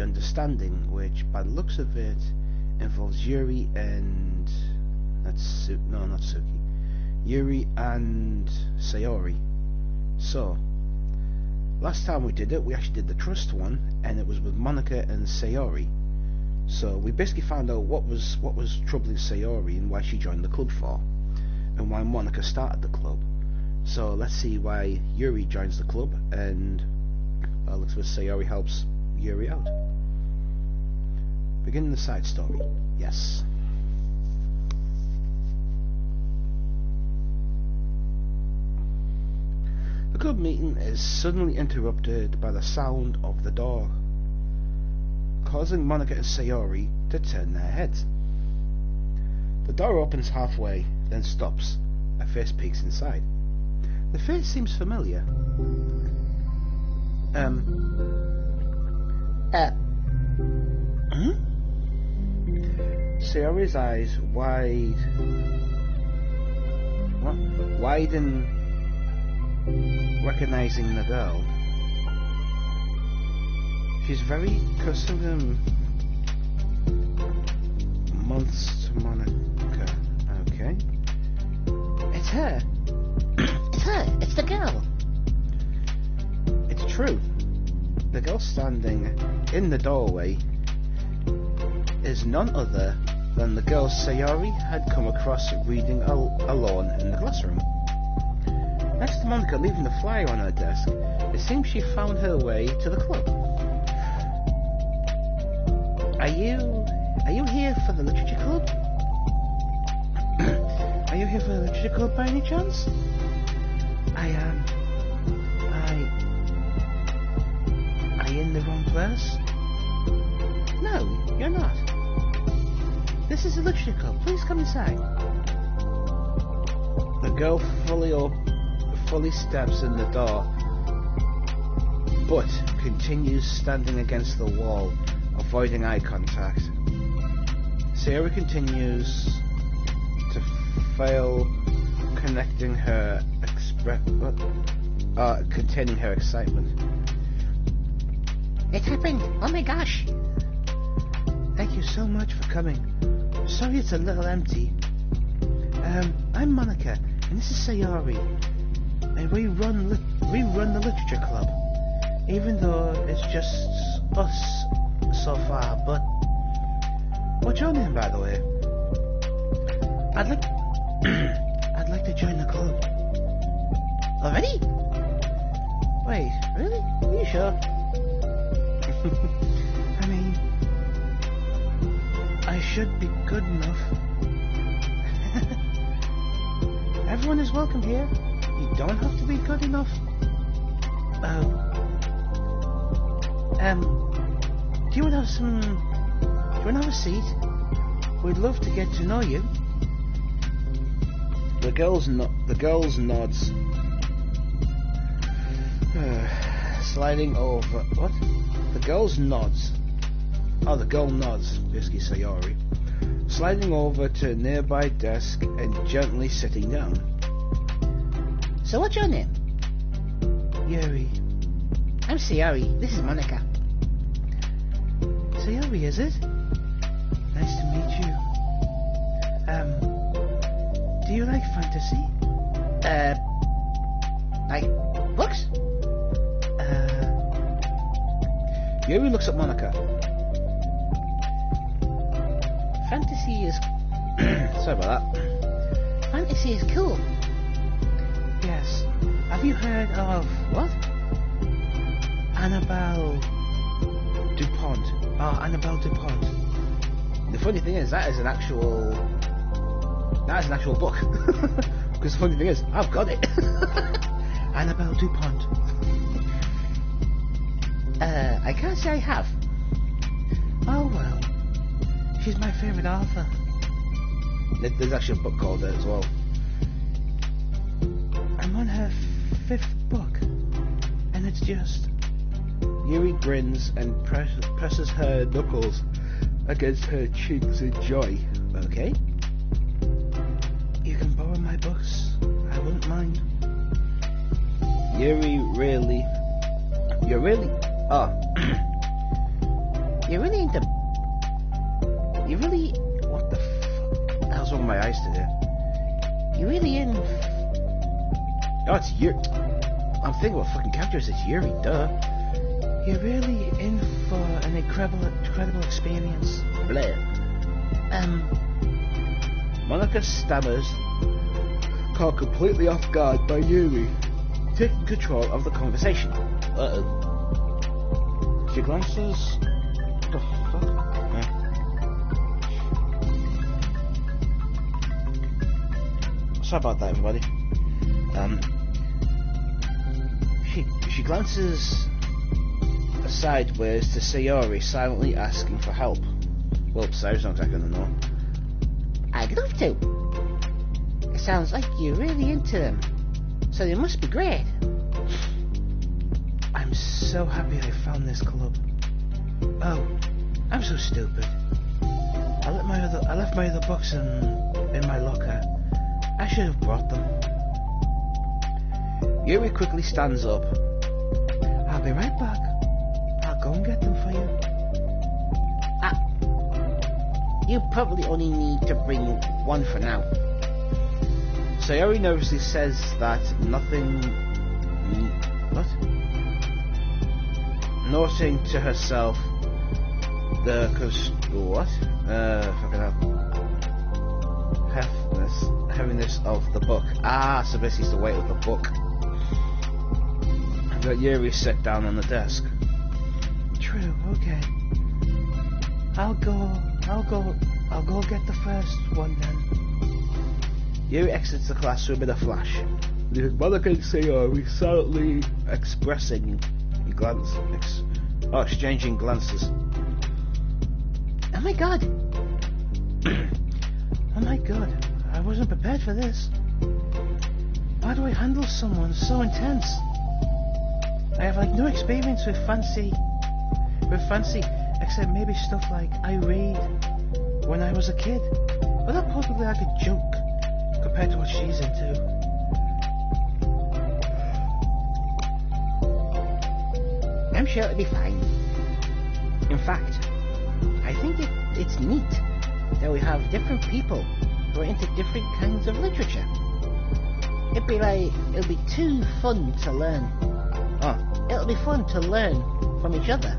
the Understanding, which by the looks of it involves Yuri and not Suki. Yuri and Sayori. So last time we did it, we actually did the Trust one, and it was with Monica and Sayori. So we basically found out what was troubling Sayori and why she joined the club for, and why Monica started the club. So let's see why Yuri joins the club, and looks like Sayori helps Yuri out. Beginning the side story. Yes. The club meeting is suddenly interrupted by the sound of the door, causing Monica and Sayori to turn their heads. The door opens halfway, then stops. A face peeks inside. The face seems familiar. Sayori's eyes widen, recognizing the girl. She's very accustomed months to Monica. Okay. It's her. It's her. It's the girl. It's true. The girl standing in the doorway is none other than the girl Sayori had come across reading alone in the classroom. Next to Monica leaving the flyer on her desk, it seems she found her way to the club. Are you here for the literature club? Are you here for the literature club by any chance? I am. Are you in the wrong place? No, you're not. This is a literature club. Please come inside. The girl fully steps in the door, but continues standing against the wall, avoiding eye contact. Sayori continues to fail containing her excitement. It happened. Oh my gosh. Thank you so much for coming. Sorry it's a little empty. I'm Monica, and this is Sayori, and we run the literature club. Even though it's just us so far, but what's your name, by the way? I'd like to join the club. Already? Wait, really? Are you sure? I mean, I should be good enough. Everyone is welcome here. You don't have to be good enough. Do you want to have a seat? We'd love to get to know you. The girls nods. Sliding over. What? The girls nods. Oh, the girl nods. Basically, Sayori. Sliding over to a nearby desk and gently sitting down. So what's your name? Yuri. I'm Sayori. This is Monica. Sayori, is it? Nice to meet you. Do you like fantasy? Like books? Yuri looks at Monica. Fantasy is... Sorry about that. Fantasy is cool. Yes. Have you heard of... what? Annabelle DuPont. Oh, Annabelle DuPont. The funny thing is, that is an actual book. Because the funny thing is, I've got it. Annabelle DuPont. I can't say I have. Oh well. She's my favourite author. There's actually a book called it as well. I'm on her 5th book, and it's just... Yuri grins and presses her knuckles against her cheeks in joy. Okay? You can borrow my books. I wouldn't mind. You're really into... You really... What the fuck? How's wrong with my eyes today? You really in... Oh, it's Yuri. I'm thinking about fucking characters. It's Yuri, duh. You're really in for an incredible experience. Blah. Monica stammers, caught completely off guard by Yuri taking control of the conversation. Uh-oh. She glances... What the fuck? Sorry about that, everybody. She glances sideways to Sayori, silently asking for help. Well, Sayori's not exactly gonna know. I'd love to. It sounds like you're really into them, so they must be great. I'm so happy I found this club. Oh, I'm so stupid. I left my other books in my locker. I should have brought them. Yuri quickly stands up. I'll be right back. I'll go and get them for you. You probably only need to bring one for now. Sayori nervously says that nothing... What? Noting to herself the... What? Fucking hell. Heaviness of the book. Ah, so basically it's the weight of the book. Got Yuri set down on the desk. True, okay. I'll go get the first one then. Yuri exits the classroom in a flash. Leaving Monica and Sayori silently exchanging glances. Oh my god! Oh my god, I wasn't prepared for this. How do I handle someone so intense? I have no experience with fancy, except maybe stuff like I read when I was a kid. But that's probably like a joke compared to what she's into. I'm sure it'll be fine. In fact, I think it's neat that we have different people who are into different kinds of literature. It'll be too fun to learn. Oh, it'll be fun to learn from each other.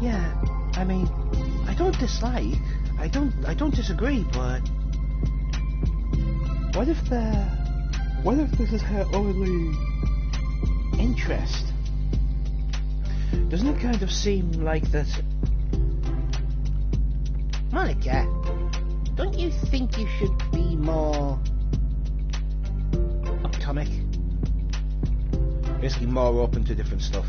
Yeah, I mean, I don't disagree, but what if this is her only interest? Doesn't it kind of seem like that? Monica, don't you think you should be more atomic? Basically more open to different stuff.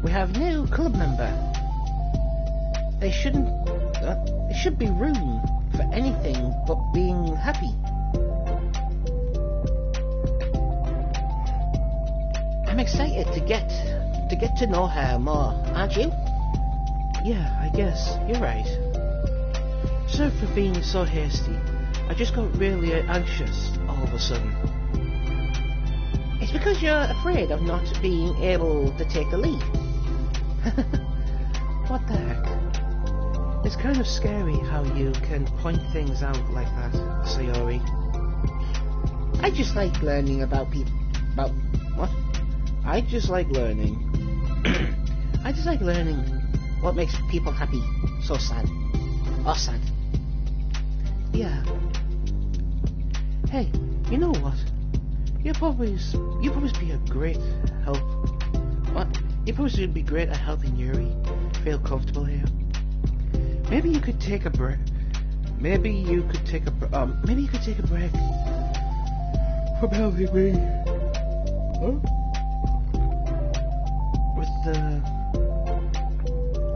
We have a new club member. There should be room for anything but being happy. I'm excited to get to know her more, aren't you? Yeah, I guess. You're right. Sorry for being so hasty. I just got really anxious all of a sudden. It's because you're afraid of not being able to take the lead. What the heck? It's kind of scary how you can point things out like that, Sayori. I just like learning about people. About what? I just like learning. I just like learning what makes people happy, so sad, or sad. Yeah. Hey, you know what? You'd probably be a great help. What? You probably would be great at helping Yuri feel comfortable here. Maybe you could take a break. Maybe you could take a break from helping me. Huh? With the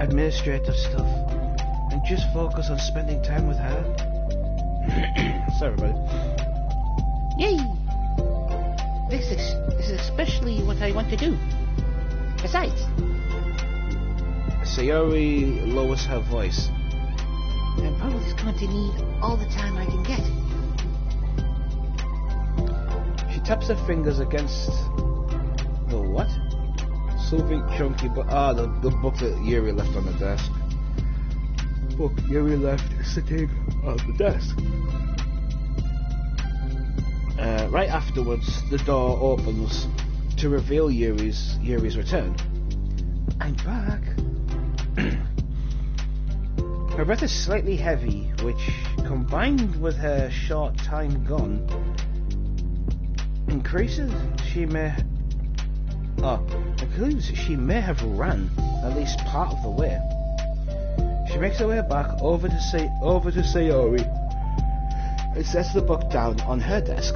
administrative stuff, and just focus on spending time with her. Sorry, everybody. Yay! This is especially what I want to do. Besides, Sayori lowers her voice. I'm probably going to need all the time I can get. She taps her fingers against the what? something chunky, but the book that Yuri left on the desk. Book Yuri left sitting on the desk. Right afterwards, the door opens to reveal Yuri's return. I'm back. Her breath is slightly heavy, which, combined with her short time gone, includes she may have ran at least part of the way. She makes her way back over to Sayori and sets the book down on her desk.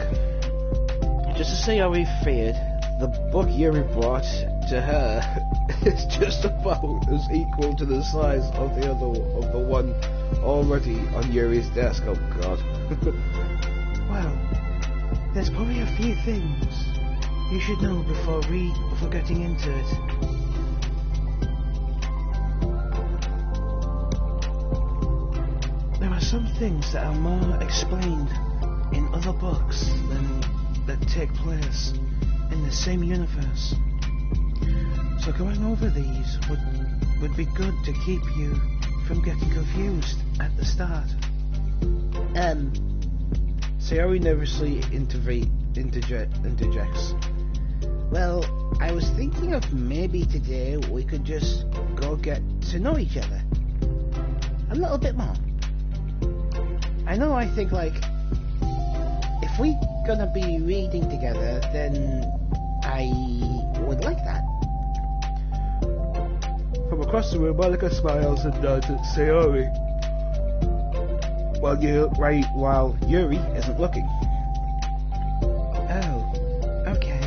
Just as Sayori feared, the book Yuri brought to her is just about as equal to the size of the one already on Yuri's desk. Oh god. Well, there's probably a few things you should know before getting into it. There are some things that are more explained in other books that take place in the same universe. So going over these would be good to keep you from getting confused at the start. Sayori nervously interjects. Well, I was thinking of maybe today we could just go get to know each other a little bit more. I know I think if we gonna be reading together, then I would like that. From across the room, Monica smiles and nods at Sayori, while Yuri isn't looking. Oh, okay.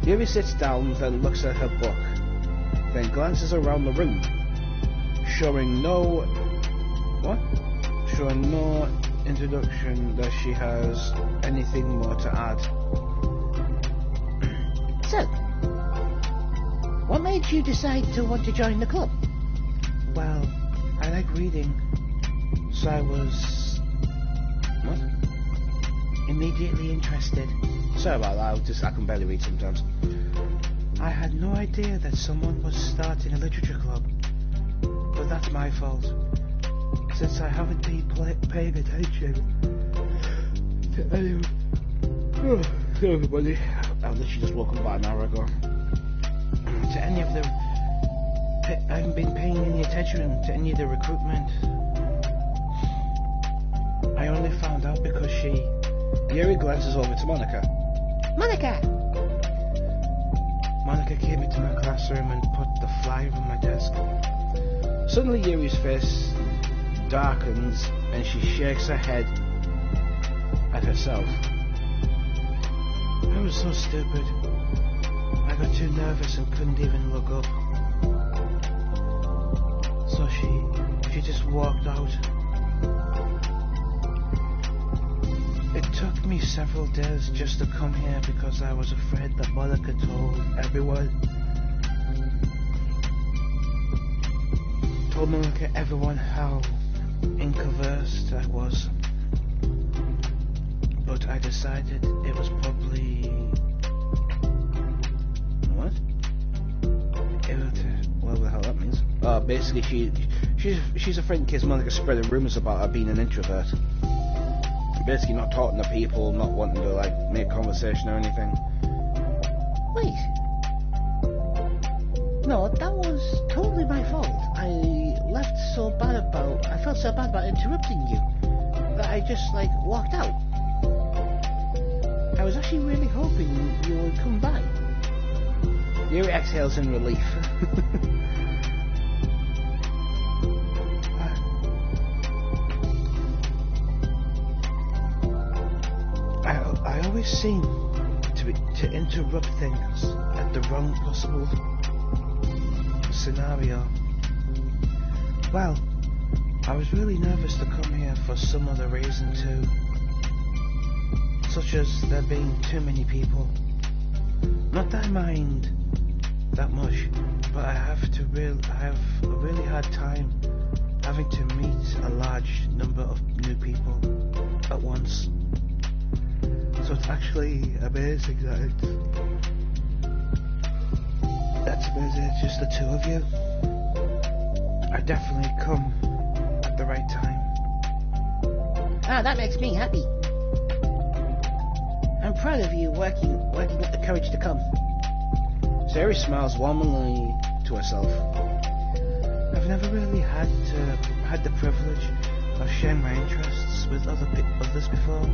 Yuri sits down, then looks at her book, then glances around the room, showing no introduction that she has anything more to add. So, what made you decide to want to join the club? Well, I like reading, so I was immediately interested. Sorry about that, I can barely read sometimes. I had no idea that someone was starting a literature club, but that's my fault, since I haven't been paying attention to anyone. Everybody, I literally just woke up about an hour ago. To any of the, I haven't been paying any attention to any of the recruitment. I only found out because Yuri glances over to Monica. Monica came into my classroom and put the flyer on my desk. Suddenly Yuri's face darkens and she shakes her head at herself. I was so stupid. I got too nervous and couldn't even look up. So she just walked out. It took me several days just to come here because I was afraid that Monica told everyone how inconversed I was. But I decided it was probably... What? What the hell that means? Basically she's afraid in case Monica spreading rumours about her being an introvert. Basically not talking to people, not wanting to make conversation or anything. Wait. No, that was totally my fault. I felt so bad about interrupting you that I just walked out. I was actually really hoping you would come by. Yuri exhales in relief. I always seem to interrupt things at the wrong possible scenario. Well, I was really nervous to come here for some other reason too, such as there being too many people. Not that I mind that much, but I have a really hard time having to meet a large number of new people at once. So it's actually amazing that That's about it, just the two of you. I definitely come at the right time. Ah, that makes me happy. I'm proud of you working up the courage to come. Sayori smiles warmly to herself. I've never really had the privilege of sharing my interests with others before.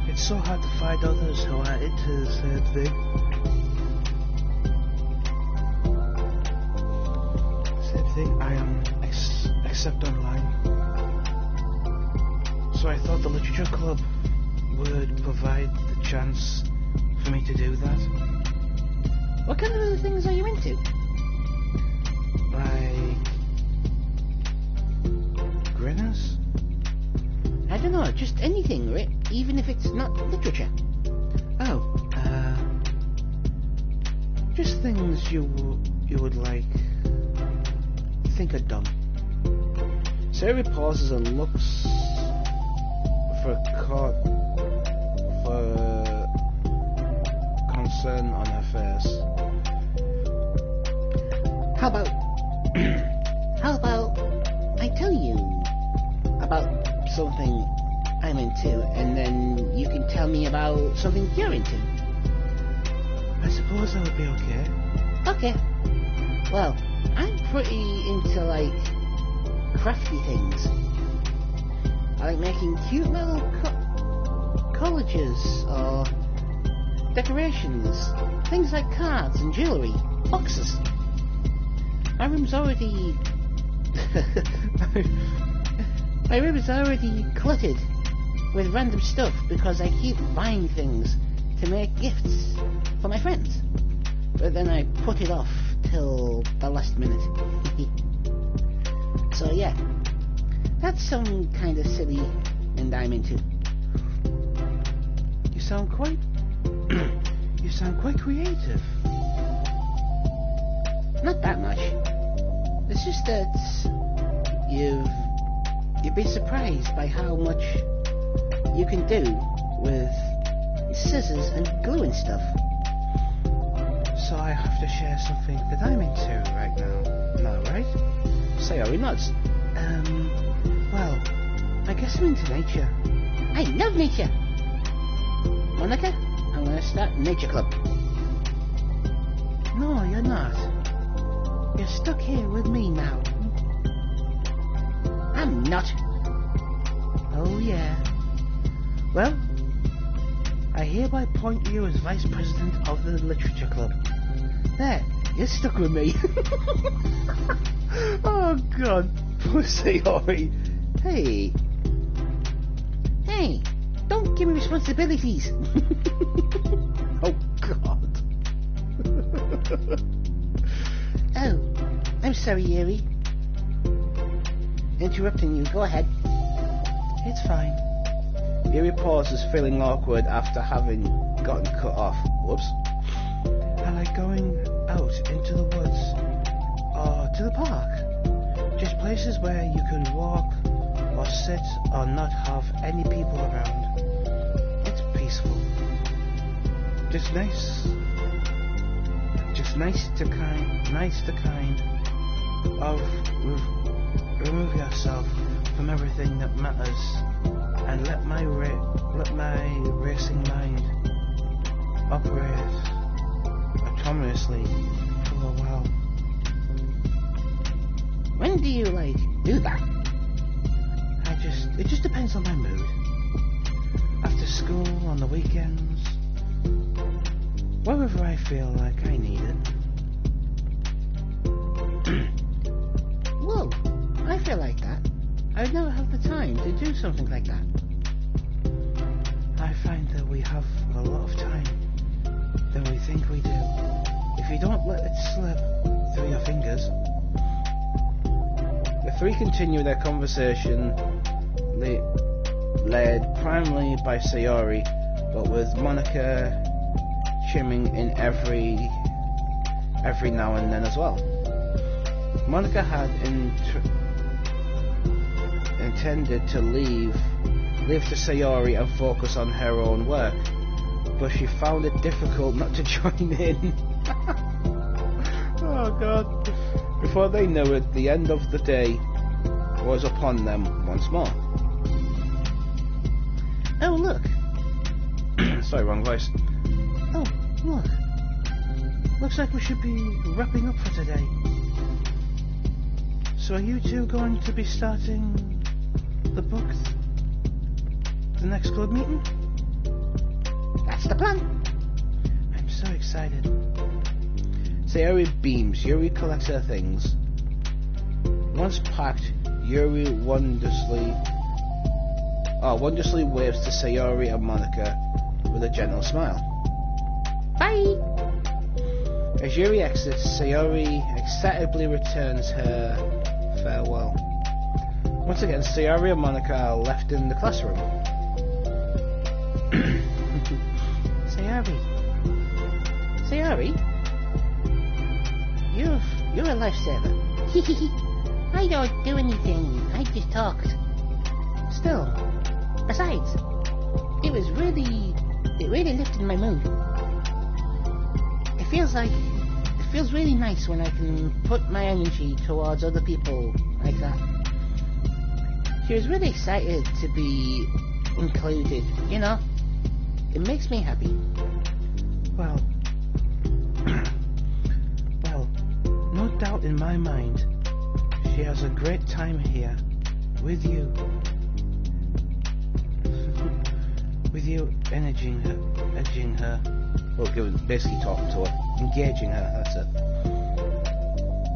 It's so hard to find others who are into the same thing. Same thing I am, except online. So I thought the literature club would provide the chance for me to do that. What kind of other things are you into? Like grinners? I don't know, just anything, right? Even if it's not literature. Oh, just things you would like think are dumb. Sayori pauses and looks for concern on her face. How about I tell you about something I'm into, and then you can tell me about something you're into. I suppose that would be okay. Okay. Well, I'm pretty into, like, crafty things. I like making cute little collages or decorations. Things like cards and jewellery, boxes. My room's already... My room is already cluttered with random stuff because I keep buying things to make gifts for my friends. But then I put it off till the last minute. So yeah, that's some kind of silly and I'm into. You sound quite creative. Not that much. It's just that you'd be surprised by how much you can do with scissors and glue and stuff. So I have to share something that I'm into right now, right? Sayori nods. Well, I guess I'm into nature. I love nature. Monica, I'm gonna start nature club. No, you're not. You're stuck here with me now. I'm not. Oh yeah. Well, I hereby appoint you as Vice President of the Literature Club. There, you're stuck with me. Oh God, poor Sayori. Hey, don't give me responsibilities. Oh God. Oh, I'm sorry, Yuri. Interrupting you, go ahead. It's fine. Yuri pauses, feeling awkward after having gotten cut off. Whoops. I like going out into the woods or to the park. Just places where you can walk or sit or not have any people around. It's peaceful. Just nice to kind of remove yourself from everything that matters and let my racing mind operate autonomously for a while. When do you, do that? It just depends on my mood. After school, on the weekends, wherever I feel like I need it. Whoa, I feel like that. I'd never have the time to do something like that. I find that we have a lot of time than we think we do. If you don't let it slip through your fingers. The three continue their conversation, led primarily by Sayori, but with Monica chiming in every now and then as well. Monica had intended to leave to Sayori and focus on her own work, but she found it difficult not to join in. God. Before they knew it, the end of the day was upon them once more. Oh, look. Sorry, wrong voice. Oh, look. Looks like we should be wrapping up for today. So are you two going to be starting the book? The next club meeting? That's the plan. I'm so excited. Sayori beams. Yuri collects her things. Once packed, Yuri wondrously waves to Sayori and Monica with a gentle smile. Bye! As Yuri exits, Sayori excitedly returns her farewell. Once again, Sayori and Monica are left in the classroom. Sayori? You're a lifesaver. I don't do anything. I just talked. Still, besides, it really lifted my mood. It feels really nice when I can put my energy towards other people like that. She was really excited to be included, you know? It makes me happy. Well, no doubt in my mind, she has a great time here with you. With you edging her. Well, basically talking to her, engaging her, that's it.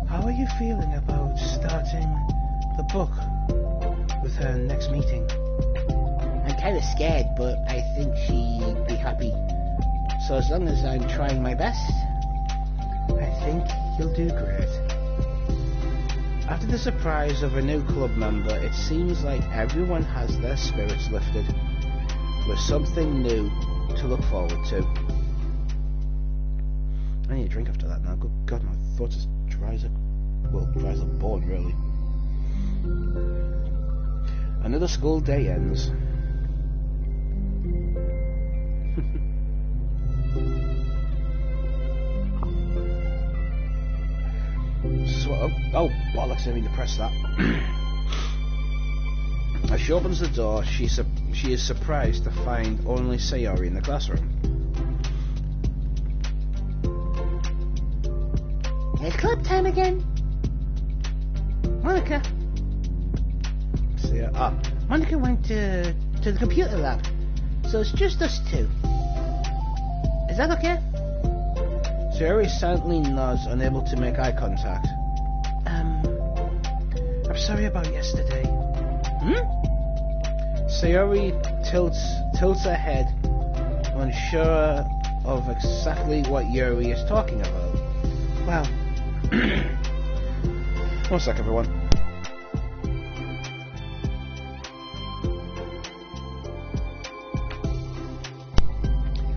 How are you feeling about starting the book with her next meeting? I'm kind of scared, but I think she'd be happy. So as long as I'm trying my best, I think you'll do great. After the surprise of a new club member, it seems like everyone has their spirits lifted with something new to look forward to. I need a drink after that now. Good God, my throat is dry as a board, really. Another school day ends. Oh, bollocks, I need to press that. As she opens the door, she is surprised to find only Sayori in the classroom. It's club time again. Monica. Monica went to the computer lab, so it's just us two. Is that okay? Sayori silently nods, unable to make eye contact. I'm sorry about yesterday. Sayori tilts her head, unsure of exactly what Yuri is talking about. Well, one sec, everyone.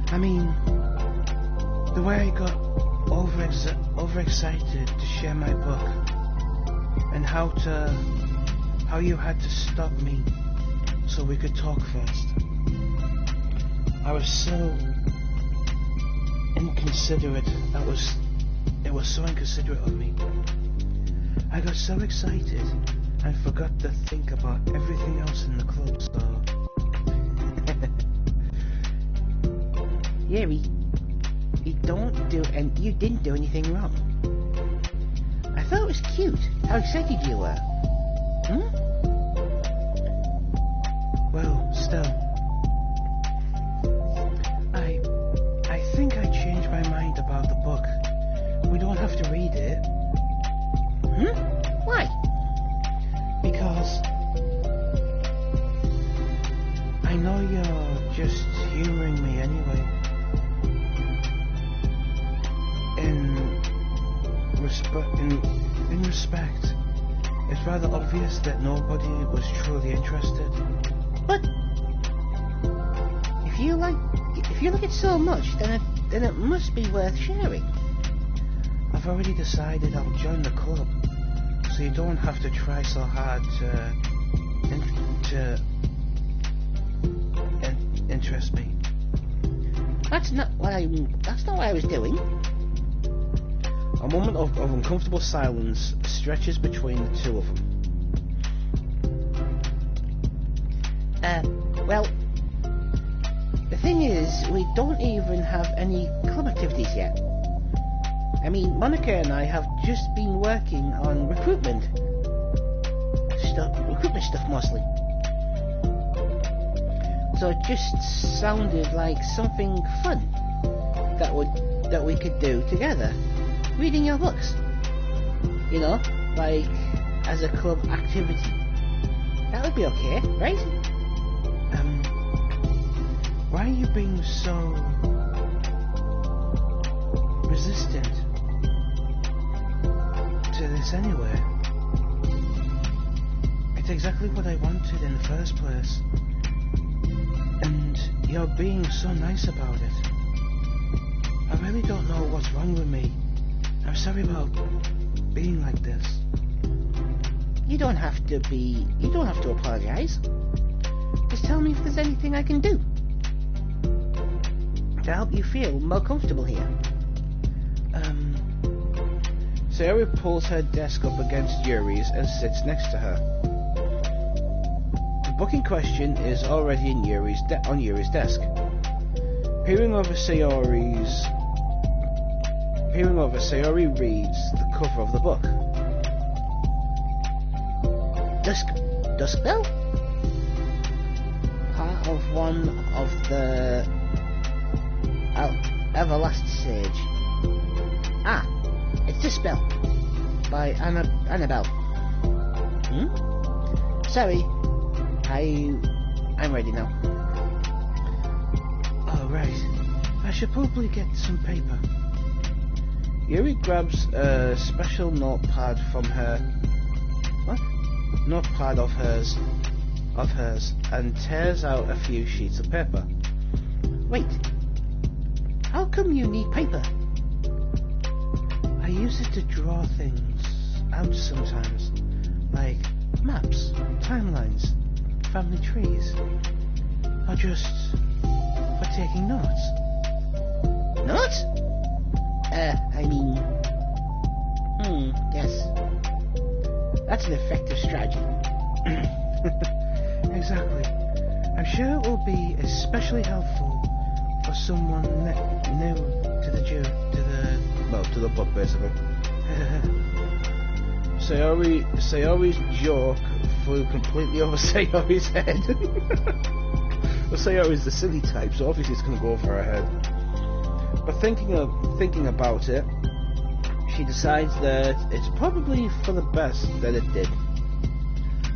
I mean, the way I got overexcited to share my book, and how you had to stop me so we could talk first. I was so inconsiderate. It was so inconsiderate of me. I got so excited and forgot to think about everything else in the club, so... Yuri, you didn't do anything wrong. I thought it was cute how excited you were. Well, still, I think I changed my mind about the book. We don't have to read it. Why? Because I know you're just humoring me anyway. In respect, it's rather obvious that nobody was truly interested. But if you like it so much, then it must be worth sharing. I've already decided I'll join the club, so you don't have to try so hard to interest me. That's not what I was doing. A moment of uncomfortable silence stretches between the two of them. Well, the thing is, we don't even have any club activities yet. I mean, Monica and I have just been working on recruitment stuff mostly. So it just sounded like something fun that we could do together. Reading your books. You know, like as a club activity. That would be okay, right? Why are you being so resistant to this anyway? It's exactly what I wanted in the first place. And you're being so nice about it. I really don't know what's wrong with me. I'm sorry about being like this. You don't have to apologize. Just tell me if there's anything I can do to help you feel more comfortable here. Sayori pulls her desk up against Yuri's and sits next to her. The book in question is already in Yuri's desk. Peering over, Sayori reads the cover of the book. Dusk Bell? Part of one of the Everlast Sage. Ah, it's Dusk Bell by Annabelle. Sorry, I'm ready now. Oh, right. I should probably get some paper. Yuri grabs a special notepad from her... What? Notepad of hers, and tears out a few sheets of paper. Wait. How come you need paper? I use it to draw things out sometimes. Like maps, timelines, family trees. Or just for taking notes. Notes? Yes. That's an effective strategy. Exactly. I'm sure it will be especially helpful for someone new to the book, basically. Sayori's joke flew completely over Sayori's head. Well, Sayori's the silly type, so obviously it's going to go over her head. But thinking about it, she decides that it's probably for the best that it did.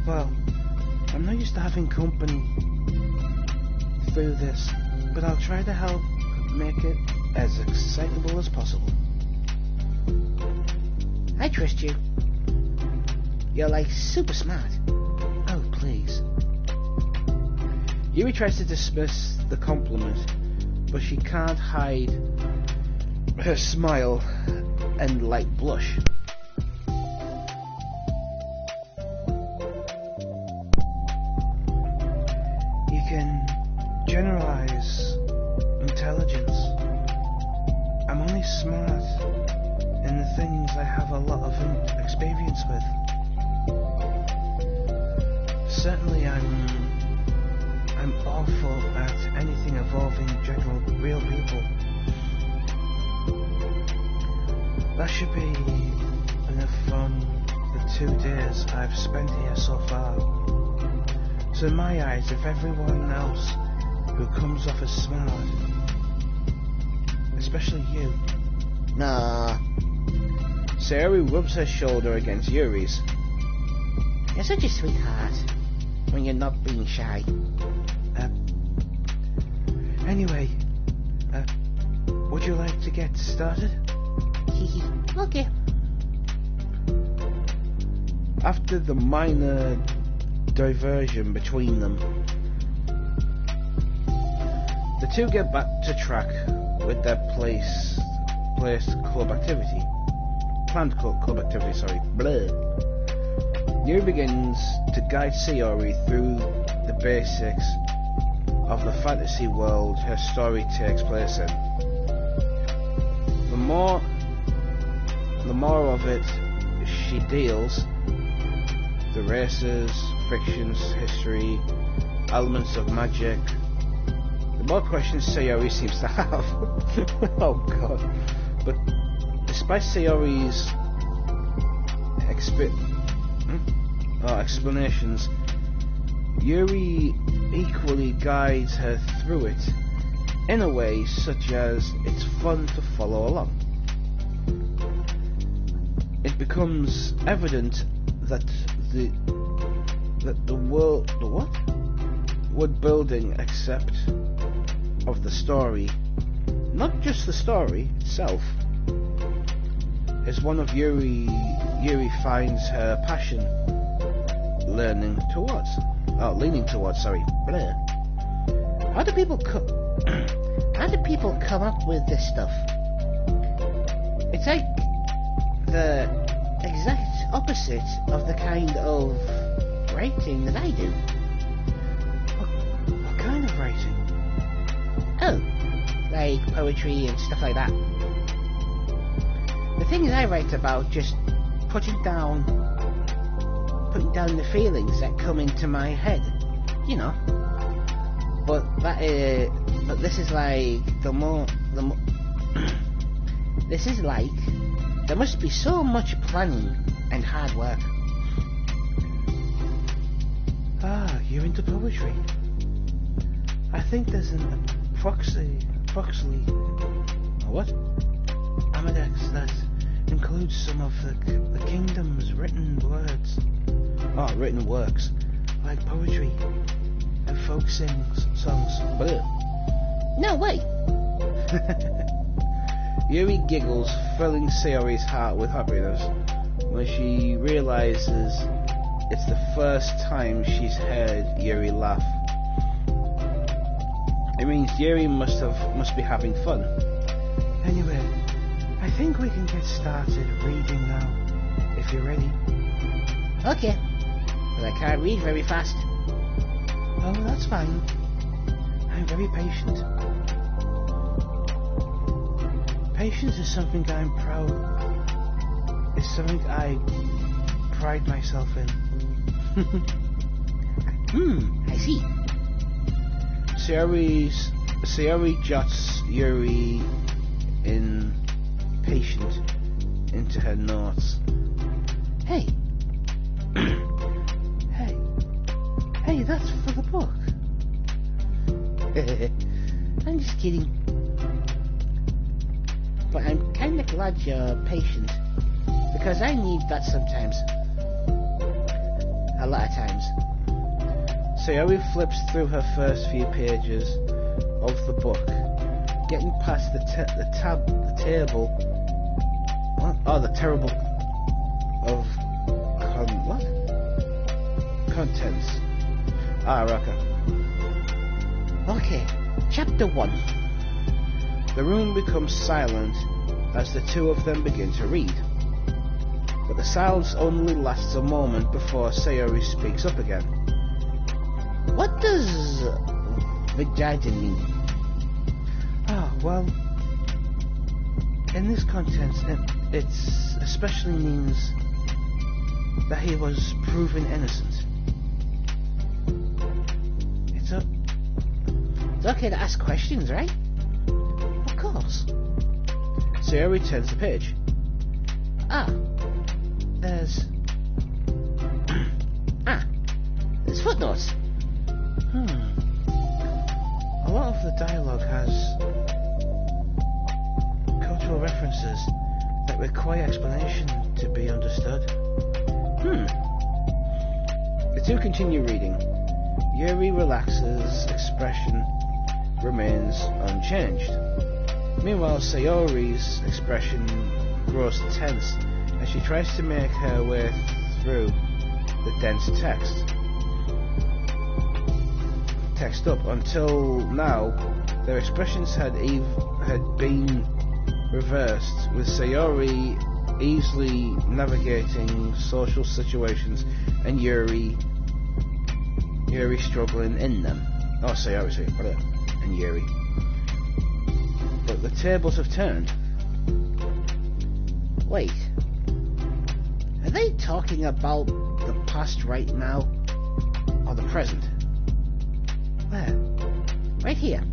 Well, I'm not used to having company through this, but I'll try to help make it as excitable as possible. I trust you. You're like super smart. Oh, please. Yuri tries to dismiss the compliment, but she can't hide her smile and light blush. You can generalize intelligence. I'm only smart in the things I have a lot of experience with. Certainly I'm awful at anything involving general real people. That should be enough from the 2 days I've spent here so far. So in my eyes, if everyone else who comes off as smart, especially you... Nah. Sayori rubs her shoulder against Yuri's. You're such a sweetheart when you're not being shy. Anyway, would you like to get started? Okay. After the minor diversion between them, the two get back to track with their planned club activity. Blah. Yuri begins to guide Sayori through the basics of the fantasy world her story takes place in. The more the more of it she deals, the races, fictions, history, elements of magic, the more questions Sayori seems to have. Oh god. But despite Sayori's explanations, Yuri equally guides her through it in a way such as it's fun to follow along. It becomes evident that the world building except of the story, not just the story itself, is one of Yuri finds her passion leaning towards. Sorry. Blah. How do people come up with this stuff? It's like the exact opposite of the kind of writing that I do. What kind of writing? Oh, like poetry and stuff like that. The thing is, I write about just putting down the feelings that come into my head, you know. But this is like this is like there must be so much planning and hard work. Ah, you're into poetry. I think there's an Foxley, what? Amadex that includes some of the kingdom's written works, like poetry and folk songs. Bleh. No way. Yuri giggles, filling Sayori's heart with happiness when she realizes it's the first time she's heard Yuri laugh. It means Yuri must be having fun. Anyway, I think we can get started reading now, if you're ready. Okay, but I can't read very fast. Oh, that's fine. I'm very patient. Patience is something I pride myself in. I see. Sayori jots Yuri in patient into her notes. Hey. Hey, that's for the book. I'm just kidding. But I'm kinda glad you're patient, because I need that sometimes. A lot of times. Sayori flips through her first few pages of the book, getting past the table. What? Oh, the terrible of contents. Raka. Okay, chapter 1. The room becomes silent as the two of them begin to read. But the silence only lasts a moment before Sayori speaks up again. What does vagina mean? Well, in this context, it especially means that he was proven innocent. It's okay to ask questions, right? Of course. Sayori turns the page. There's footnotes. A lot of the dialogue has cultural references that require explanation to be understood. The two continue reading. Yuri relaxes, expression remains unchanged. Meanwhile, Sayori's expression grows tense as she tries to make her way through the dense text up. Until now, their expressions had been reversed, with Sayori easily navigating social situations and Yuri struggling in them. Sayori, and Yuri. But the tables have turned. Wait. Are they talking about the past right now? Or the present? Where? Right here.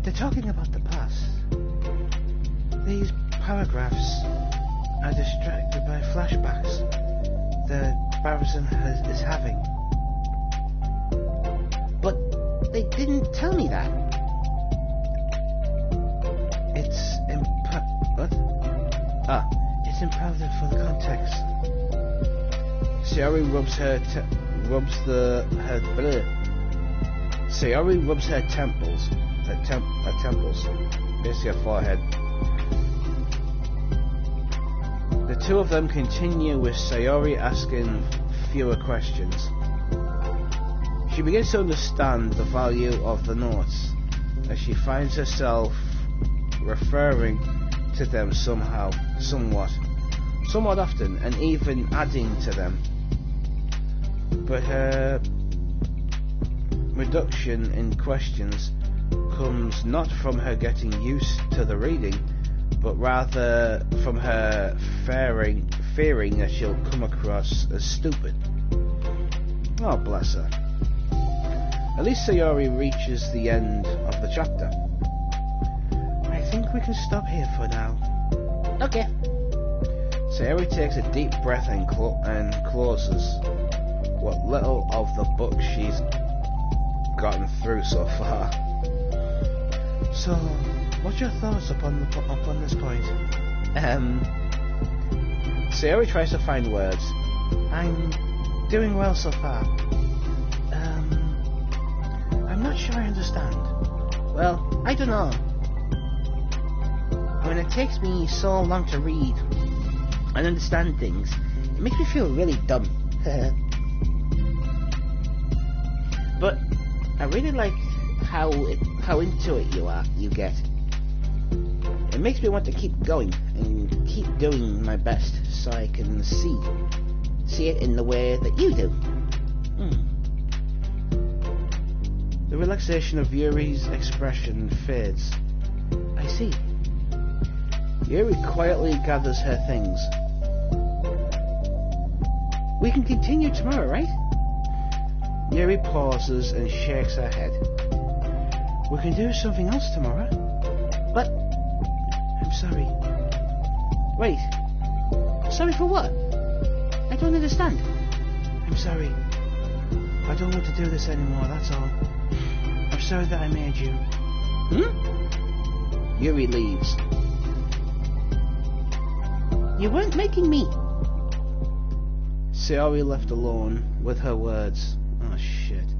They're talking about the past. These paragraphs are distracted by flashbacks that Barrison is having. But they didn't tell me that. It's what? It's imperative for the context. Sayori rubs her temples, basically her forehead. The two of them continue with Sayori asking fewer questions. She begins to understand the value of the notes, as she finds herself referring to them somewhat often, and even adding to them. But her reduction in questions comes not from her getting used to the reading, but rather from her fearing that she'll come across as stupid. Oh, bless her. At least Sayori reaches the end of the chapter. I think we can stop here for now. Okay. Sayori takes a deep breath and closes what little of the book she's gotten through so far. So, what's your thoughts upon this point? Sayori tries to find words. I'm doing well so far. I'm not sure I understand. Well, I don't know. When it takes me so long to read and understand things, it makes me feel really dumb. But I really like how into it you get. It makes me want to keep going and keep doing my best so I can see it in the way that you do. The relaxation of Yuri's expression fades. I see. Yuri quietly gathers her things. We can continue tomorrow, right? Yuri pauses and shakes her head. We can do something else tomorrow. But I'm sorry. Wait. Sorry for what? I don't understand. I'm sorry. I don't want to do this anymore, that's all. I'm sorry that I made you. Yuri leaves. You weren't making me. Sayori left alone with her words. Oh shit.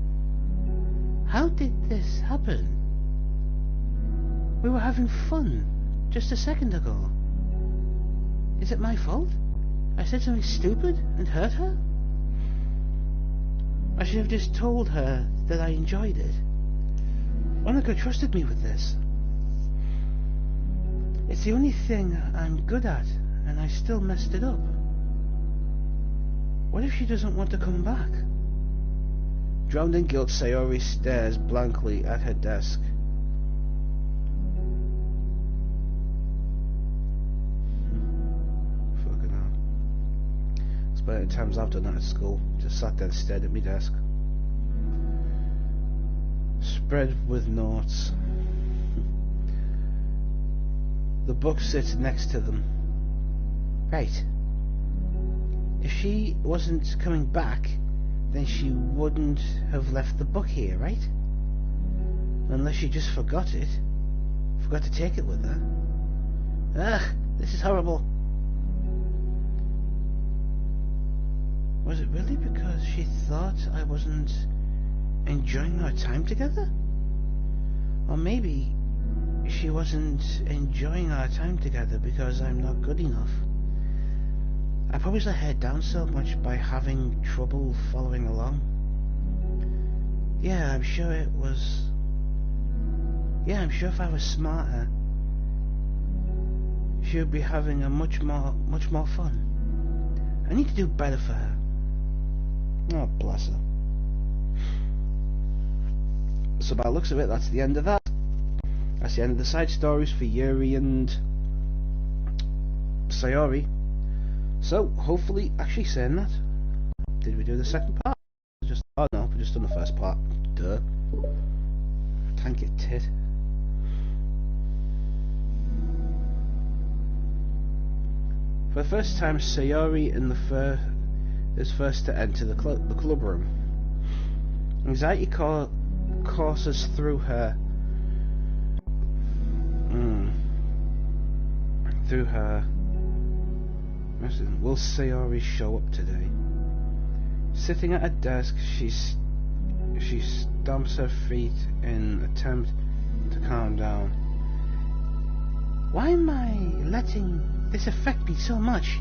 How did this happen? We were having fun just a second ago. Is it my fault? I said something stupid and hurt her? I should have just told her that I enjoyed it. Monica trusted me with this. It's the only thing I'm good at, and I still messed it up. What if she doesn't want to come back? Drowned in guilt, Sayori stares blankly at her desk. Fucking hell. It's about 8 times I've done that at school. Just sat there and stared at my desk. Spread with notes. The book sits next to them. Right. If she wasn't coming back, then she wouldn't have left the book here, right? Unless she just forgot it. Forgot to take it with her. Ugh, this is horrible. Was it really because she thought I wasn't enjoying our time together? Or maybe she wasn't enjoying our time together because I'm not good enough. I probably let her down so much by having trouble following along. Yeah, I'm sure if I was smarter, she would be having a much more fun. I need to do better for her. Oh, bless her. So by the looks of it, that's the end of that. That's the end of the side stories for Yuri and Sayori. So, hopefully, actually saying that, did we do the second part? Oh no, we just done the first part. Duh. Thank you, tit. For the first time, Sayori is first to enter the club room. Anxiety courses through her. Through her. Will Sayori show up today? Sitting at a desk, she stamps her feet in attempt to calm down. Why am I letting this affect me so much?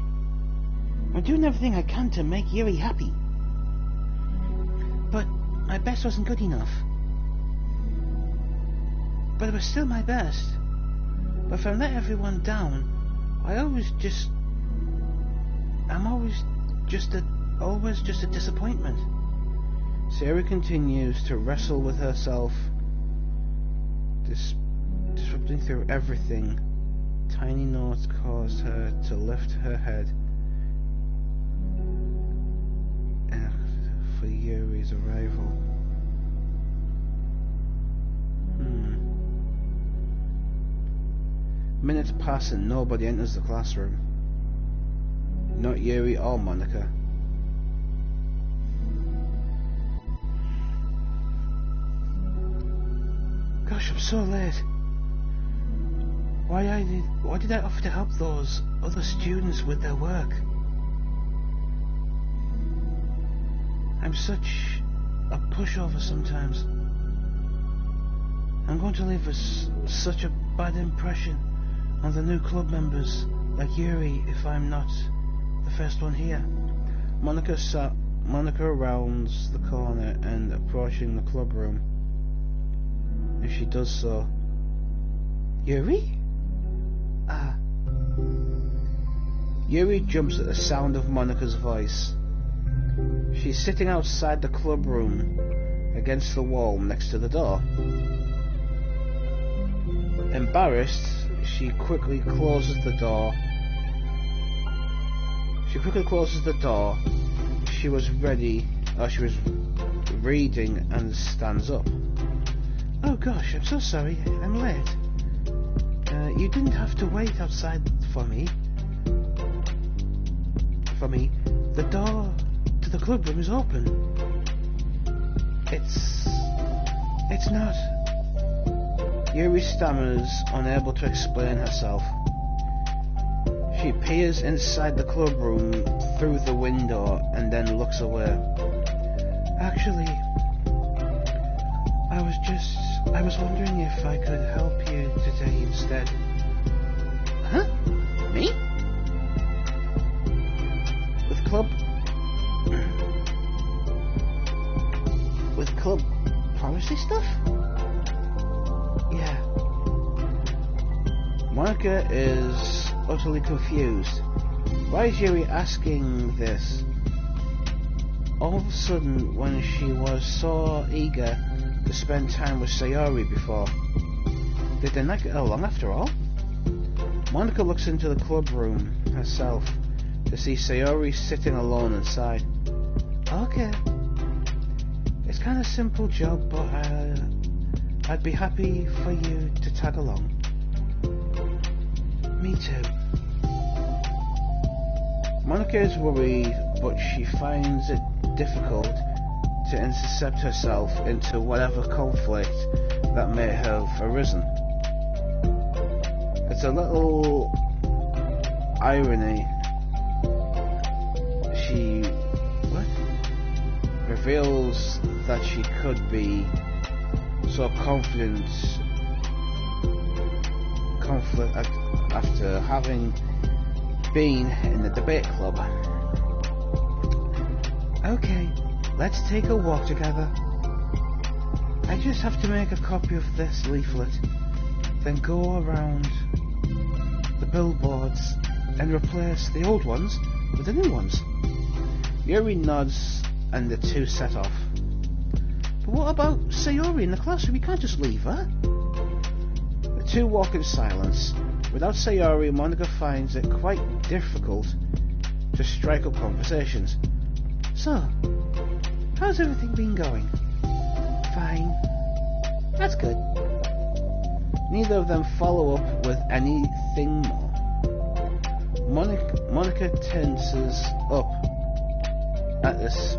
I'm doing everything I can to make Yuri happy. But my best wasn't good enough. But it was still my best. But if I let everyone down, I'm always just a disappointment. Sarah continues to wrestle with herself, disrupting through everything. Tiny notes caused her to lift her head for Yuri's arrival. Minutes pass and nobody enters the classroom. Not Yuri or Monica. Gosh, I'm so late. Why did I offer to help those other students with their work? I'm such a pushover sometimes. I'm going to leave such a bad impression on the new club members like Yuri if I'm not the first one here. Monica rounds the corner and approaching the club room. If she does so, Yuri? Yuri jumps at the sound of Monica's voice. She's sitting outside the club room against the wall next to the door. Embarrassed, she quickly closes the door. She was reading and stands up. Oh gosh, I'm so sorry, I'm late. You didn't have to wait outside for me. The door to the club room is open. It's not. Yuri stammers, unable to explain herself. She peers inside the club room through the window and then looks away. Actually, I was wondering if I could help you today instead. Huh? Me? With club policy stuff? Yeah. Monica is utterly confused. Why is Yuri asking this? All of a sudden, when she was so eager to spend time with Sayori before, did they not get along after all? Monica looks into the club room herself to see Sayori sitting alone inside. Okay. It's kind of a simple job, but I'd be happy for you to tag along. Me too. Monica is worried, but she finds it difficult to intercept herself into whatever conflict that may have arisen. It's a little irony. She reveals that she could be so confident after having been in the debate club. Okay, let's take a walk together. I just have to make a copy of this leaflet, then go around the billboards and replace the old ones with the new ones. Yuri nods and the two set off. But what about Sayori in the classroom? We can't just leave her. The two walk in silence. Without Sayori, Monica finds it quite difficult to strike up conversations. So, how's everything been going? Fine. That's good. Neither of them follow up with anything more. Monica tenses up at this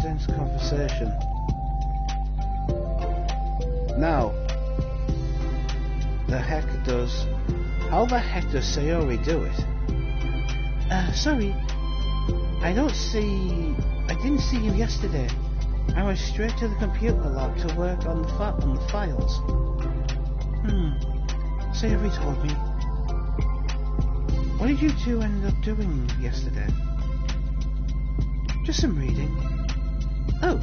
tense conversation. Now, how the heck does Sayori do it? Sorry. I didn't see you yesterday. I went straight to the computer lab to work on the files. Sayori told me. What did you two end up doing yesterday? Just some reading. Oh,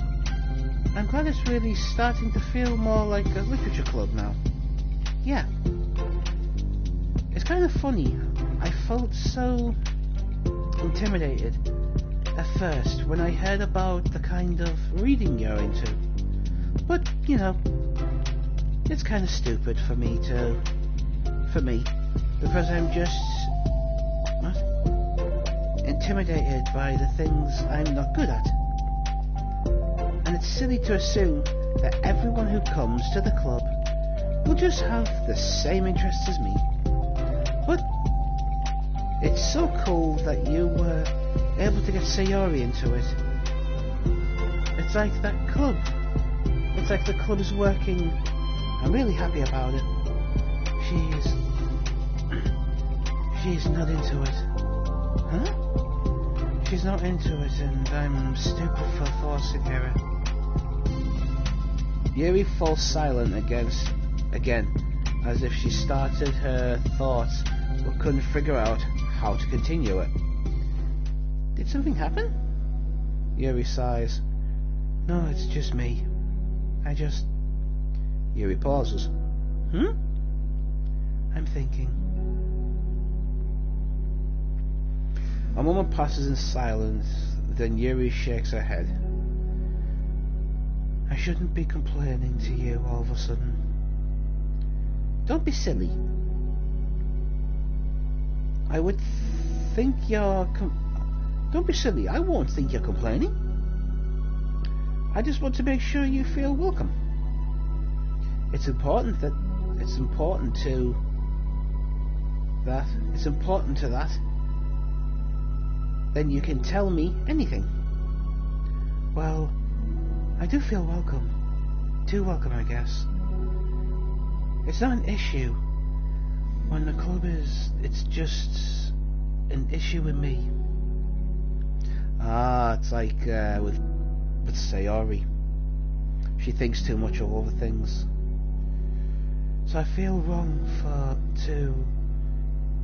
I'm glad it's really starting to feel more like a literature club now. Yeah. It's kind of funny. I felt so intimidated at first when I heard about the kind of reading you're into. But, you know, it's kind of stupid for me, because I'm just intimidated by the things I'm not good at. And it's silly to assume that everyone who comes to the club will just have the same interests as me. But it's so cool that you were able to get Sayori into it. It's like that club. It's like the club's working. I'm really happy about it. She's not into it. Huh? She's not into it, and I'm stupid for forcing her. Yuri falls silent again, as if she started her thoughts but couldn't figure out how to continue it. Did something happen? Yuri sighs. No, it's just me. Yuri pauses. I'm thinking. A moment passes in silence, then Yuri shakes her head. I shouldn't be complaining to you all of a sudden. Don't be silly. I would think you're... Don't be silly. I won't think you're complaining. I just want to make sure you feel welcome. It's important to that. Then you can tell me anything. Well, I do feel welcome. Too welcome, I guess. It's not an issue when the club is... It's just an issue with me. It's like with Sayori. She thinks too much of other things. So I feel wrong to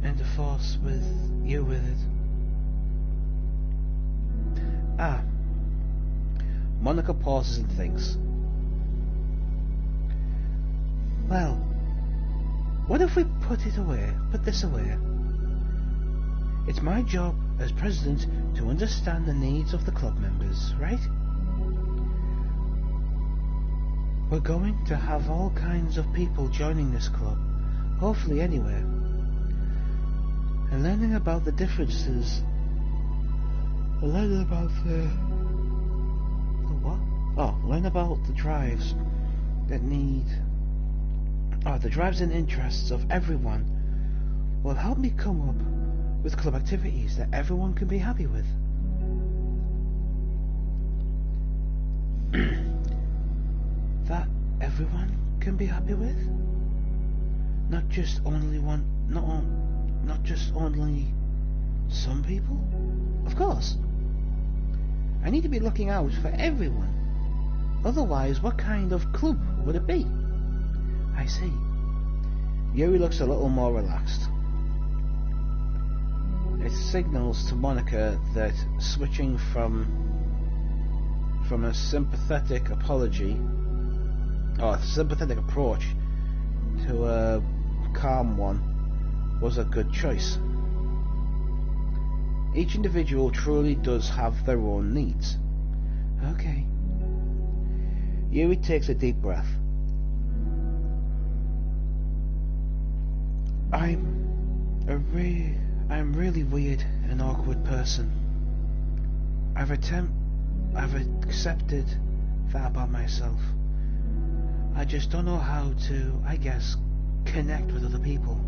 interforce with you with it. Monica pauses and thinks. Well, what if we put this away? It's my job as president to understand the needs of the club members, right? We're going to have all kinds of people joining this club, hopefully anywhere, and learning about the differences. Learn about the what? Learn about the drives that need... the drives and interests of everyone will help me come up with club activities that everyone can be happy with. That everyone can be happy with? Not just only not just only some people? Of course. I need to be looking out for everyone. Otherwise, what kind of club would it be? I see. Yuri looks a little more relaxed. It signals to Monica that switching from a sympathetic approach to a calm one was a good choice. Each individual truly does have their own needs. Okay. Yuri takes a deep breath. I'm really weird and awkward person. I've accepted that about myself. I just don't know how to, I guess, connect with other people.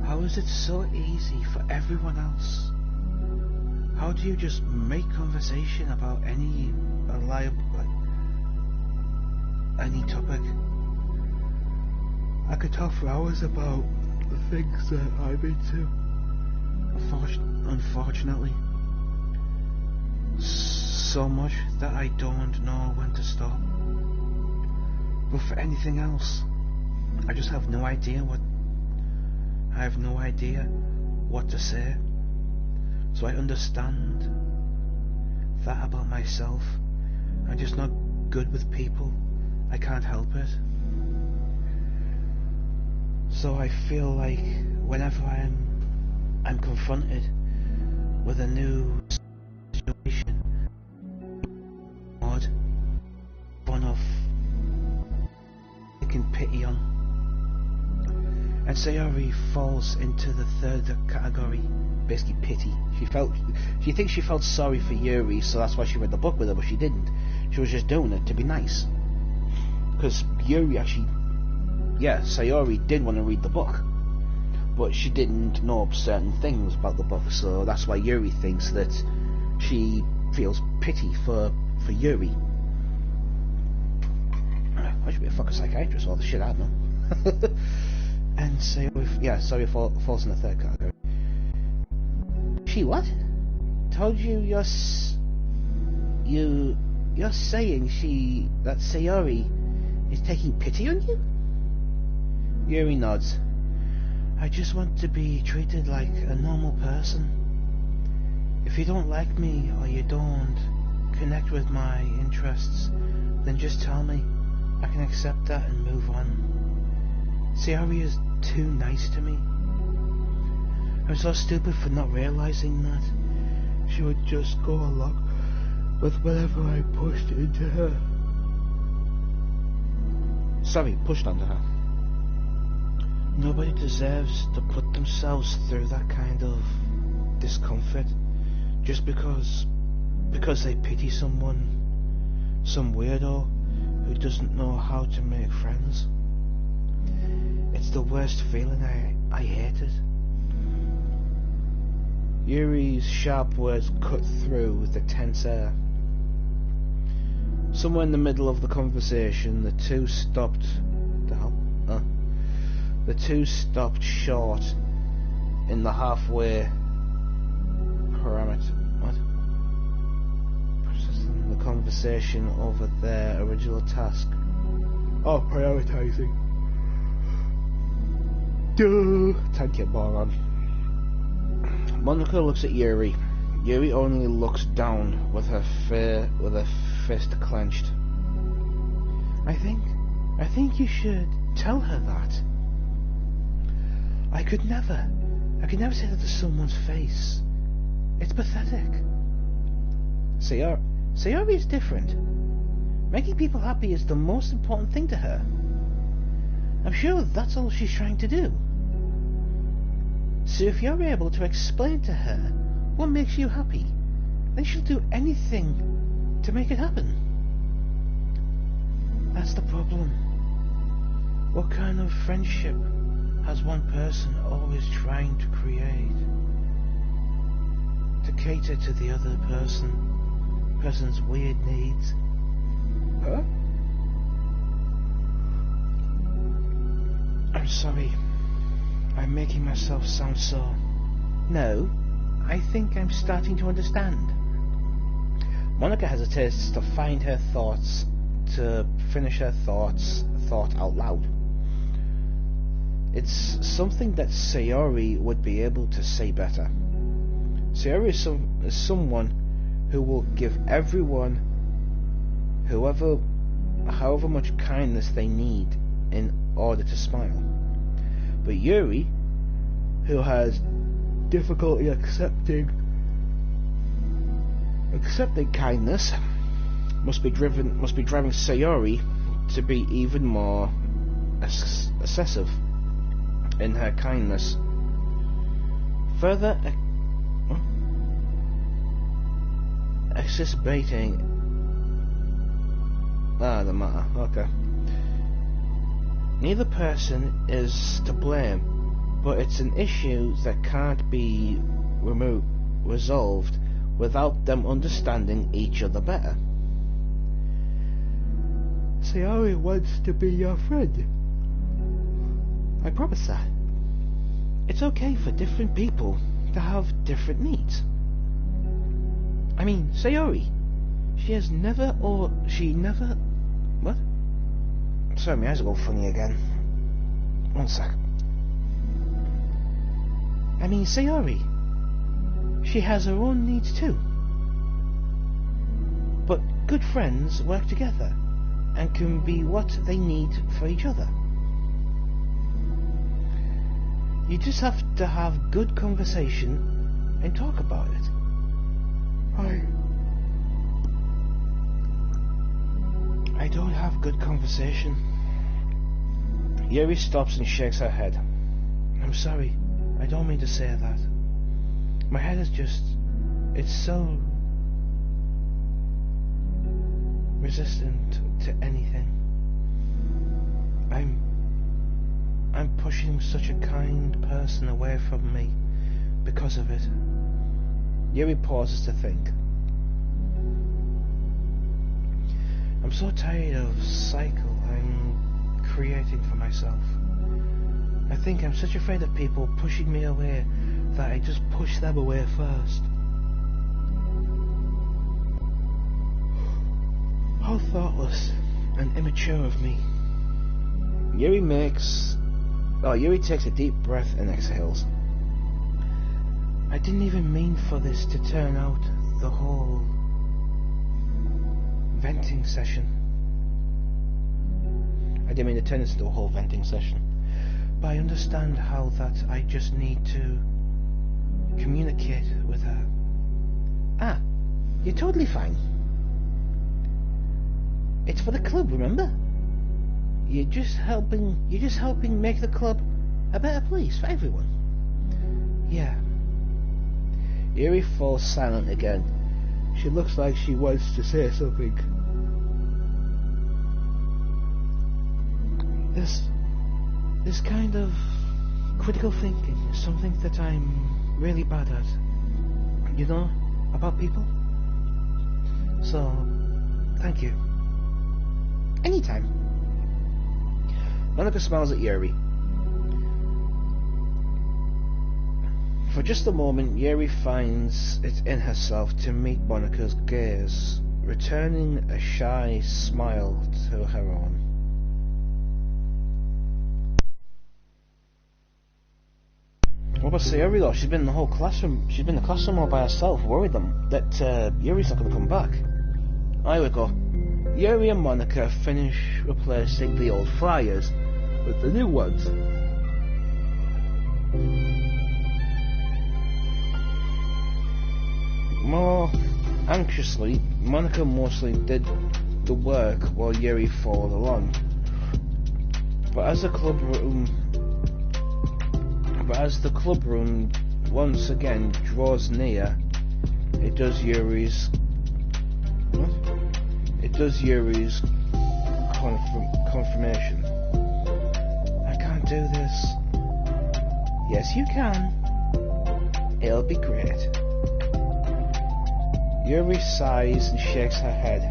How is it so easy for everyone else? How do you just make conversation about any topic? I could talk for hours about the things that I'm into. Unfortunately, so much that I don't know when to stop. But for anything else, I just have no idea what to say. So I understand that about myself. I'm just not good with people. I can't help it. So I feel like whenever I'm confronted with a new situation, odd, fun of taking pity on. And Sayori falls into the third category, basically pity. She thinks she felt sorry for Yuri, so that's why she read the book with her, but she didn't. She was just doing it to be nice. Because Yuri actually, Sayori did want to read the book, but she didn't know certain things about the book, so that's why Yuri thinks that she feels pity for Yuri. I should be a fucking psychiatrist, all the shit I know. And Sayori falls in the third category. She what? Told you you're saying that Sayori is taking pity on you? Yuri nods. I just want to be treated like a normal person. If you don't like me or you don't connect with my interests, then just tell me. I can accept that and move on. Sayori is too nice to me. I'm so stupid for not realizing that. She would just go along with whatever I pushed into her. Pushed onto her. Nobody deserves to put themselves through that kind of discomfort just because they pity someone, some weirdo who doesn't know how to make friends. It's the worst feeling. I hate it. Yuri's sharp words cut through with the tense air. Somewhere in the middle of the conversation, the two stopped short in the halfway parameter. What? Processing the conversation over their original task. Oh, prioritizing. Duh. Thank you, moron. Monica looks at Yuri. Yuri only looks down with her fist clenched. I think you should tell her that. I could never say that to someone's face. It's pathetic. Sayori is different. Making people happy is the most important thing to her. I'm sure that's all she's trying to do. So if you're able to explain to her what makes you happy, then she'll do anything to make it happen. That's the problem. What kind of friendship has one person always trying to create? To cater to the other person's weird needs. Huh? I'm sorry. I'm making myself sound so... No, I think I'm starting to understand. Monica hesitates to find her thoughts, to finish her thought out loud. It's something that Sayori would be able to say better. Sayori is someone who will give everyone, however much kindness they need in order to smile. But Yuri, who has difficulty accepting kindness, must be driving Sayori to be even more excessive in her kindness, further exacerbating. Doesn't matter. Okay. Neither person is to blame, but it's an issue that can't be resolved without them understanding each other better. Sayori wants to be your friend. I promise that. It's okay for different people to have different needs. I mean, Sayori, she never... What? Sorry, my eyes are all funny again. 1 sec. I mean, Sayori, she has her own needs too. But good friends work together and can be what they need for each other. You just have to have good conversation and talk about it. I don't have good conversation. Yuri stops and shakes her head. I'm sorry, I don't mean to say that. My head is just... it's so... resistant to anything. I'm pushing such a kind person away from me because of it. Yuri pauses to think. I'm so tired of the cycle I'm creating for myself. I think I'm such afraid of people pushing me away that I just push them away first. How thoughtless and immature of me. Yuri takes a deep breath and exhales. I didn't even mean for this to turn out the whole venting session. I didn't mean to turn this into a whole venting session. But I understand how that I just need to communicate with her. Ah, you're totally fine. It's for the club, remember? You're just helping make the club a better place for everyone. Yeah. Yuri falls silent again. She looks like she wants to say something. This kind of critical thinking is something that I'm really bad at. You know, about people. So, thank you. Anytime. Monica smiles at Yuri. For just a moment, Yuri finds it in herself to meet Monica's gaze, returning a shy smile to her own. What about Sayori though? She's been in the whole classroom. She's been in the classroom all by herself, worried them that Yuri's not going to come back. Here we go. Yuri and Monica finish replacing the old flyers with the new ones. More anxiously, Monica mostly did the work while Yuri followed along. But as the club room once again draws near, it does Yuri's confirmation. I can't do this. Yes, you can. It'll be great. Yuri sighs and shakes her head.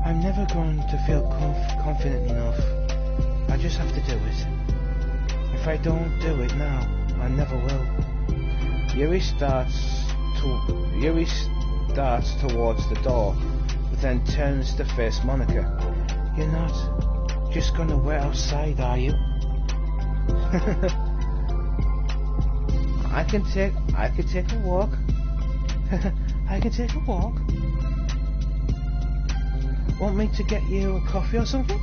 I'm never going to feel confident enough. I just have to do it. If I don't do it now, I never will. Yuri starts towards the door, but then turns to face Monica. You're not just gonna wait outside, are you? I can take a walk. I can take a walk. Want me to get you a coffee or something?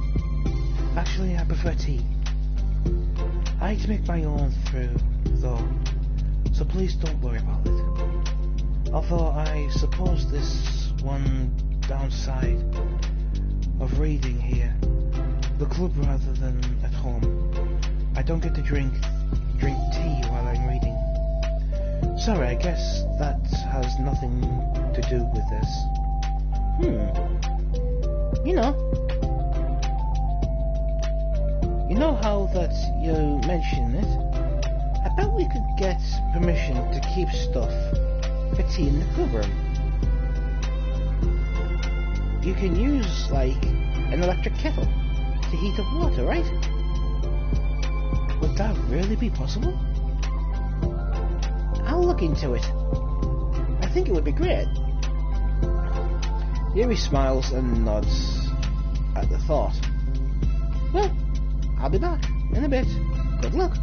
Actually, I prefer tea. I like to make my own though, so please don't worry about it. Although I suppose this one downside of reading here the club rather than at home. I don't get to drink tea while I'm reading. Sorry, I guess that has nothing to do with this. You know how that you mentioned it? I bet we could get permission to keep stuff for tea in the club room. You can use, like, an electric kettle to heat up water, right? Would that really be possible? I'll look into it. I think it would be great. Yuri smiles and nods at the thought. Well, I'll be back in a bit. Good luck.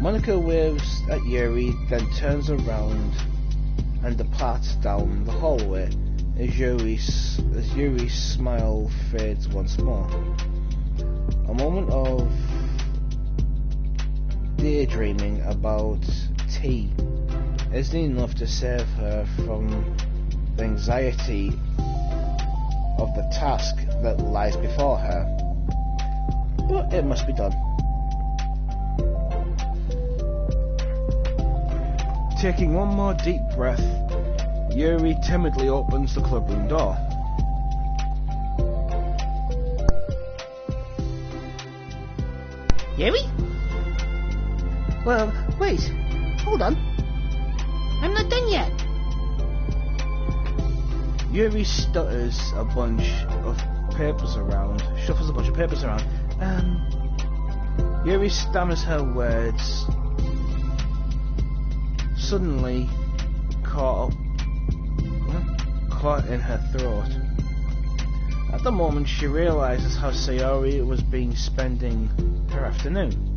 Monica waves at Yuri, then turns around and departs down the hallway as Yuri's smile fades once more. A moment of daydreaming about tea isn't enough to save her from the anxiety of the task that lies before her, but it must be done. Taking one more deep breath, Yuri timidly opens the clubroom door. Yuri? Well, wait. Hold on. I'm not done yet. Yuri stutters a bunch of papers around, shuffles a bunch of papers around. Yuri stammers her words, suddenly caught in her throat. At the moment, she realizes how Sayori was spending her afternoon.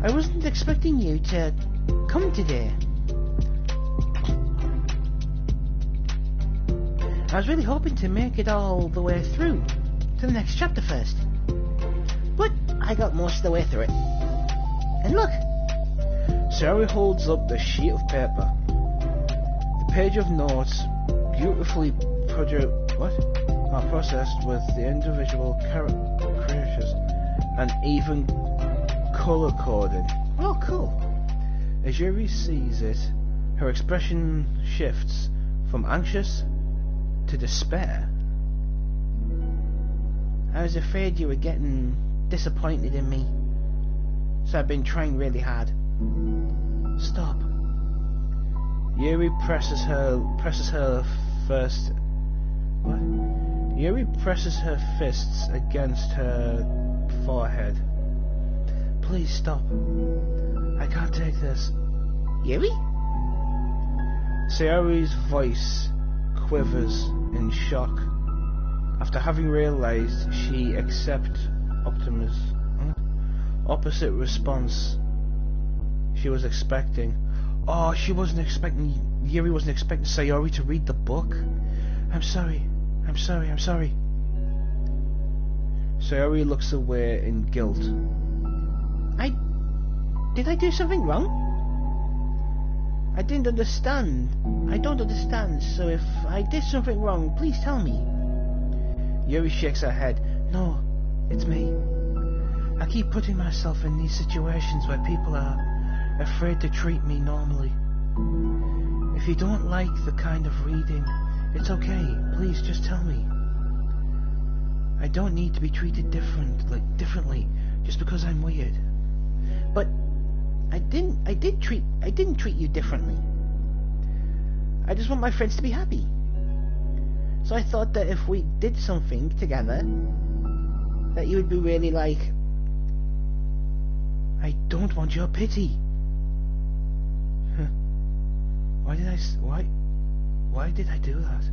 I wasn't expecting you to come today. I was really hoping to make it all the way through to the next chapter first. But I got most of the way through it. And look! Sayori holds up the sheet of paper. The page of notes, beautifully processed with the individual characters and even color coding. Oh, cool. As Yuri sees it, her expression shifts from anxious to despair. I was afraid you were getting disappointed in me, so I've been trying really hard. Stop. Yuri presses her fists against her forehead. Please stop. I can't take this. Yuri? Sayori's voice quivers in shock after having realized she accepted opposite response she was expecting. Oh, Yuri wasn't expecting Sayori to read the book. I'm sorry. Sayori looks away in guilt. Did I do something wrong? I don't understand, so if I did something wrong, please tell me. Yuri shakes her head. No, it's me. I keep putting myself in these situations where people are afraid to treat me normally. If you don't like the kind of reading, it's okay. Please just tell me. I don't need to be treated differently just because I'm weird. But I didn't treat you differently. I just want my friends to be happy. So I thought that if we did something together, that you would be really like, I don't want your pity. Why did I do that?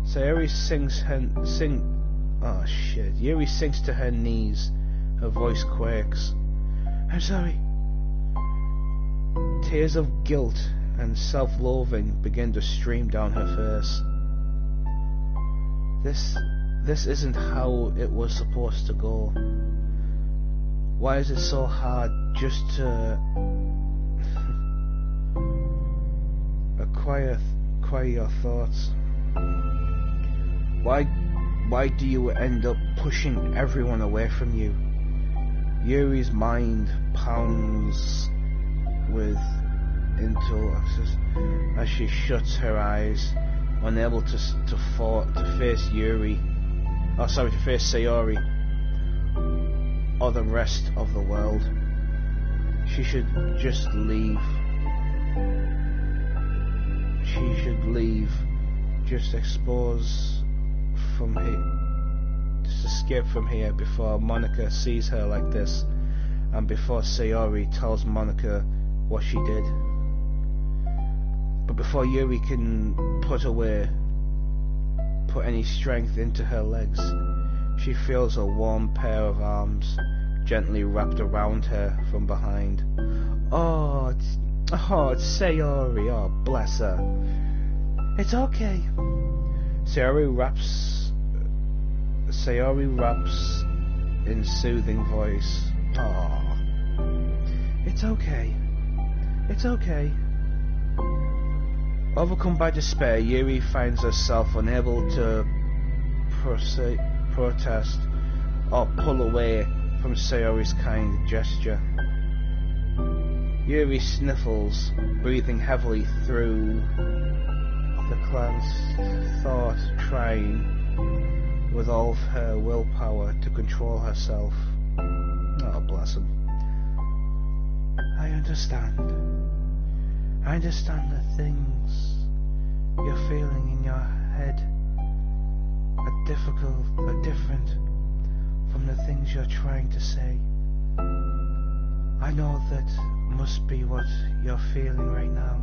Sayori Yuri sinks to her knees. Her voice quakes. I'm sorry. Tears of guilt and self-loathing begin to stream down her face. This isn't how it was supposed to go. Why is it so hard just to acquire your thoughts? Why do you end up pushing everyone away from you? Yuri's mind pounds with intelligence as she shuts her eyes, unable to face Yuri. To face Sayori or the rest of the world. She should just leave. She should leave. Just escape from here before Monica sees her like this, and before Sayori tells Monica what she did. But before Yuri can put any strength into her legs, she feels a warm pair of arms gently wrapped around her from behind. Oh, it's Sayori. Oh, bless her. It's okay. Sayori raps in soothing voice. Oh, it's okay. It's okay. Overcome by despair, Yuri finds herself unable to protest or pull away from Sayori's kind gesture. Yuri sniffles, breathing heavily through the clan's thought, trying with all of her willpower to control herself. Oh, bless him. I understand the things you're feeling in your head are different from the things you're trying to say. I know that must be what you're feeling right now.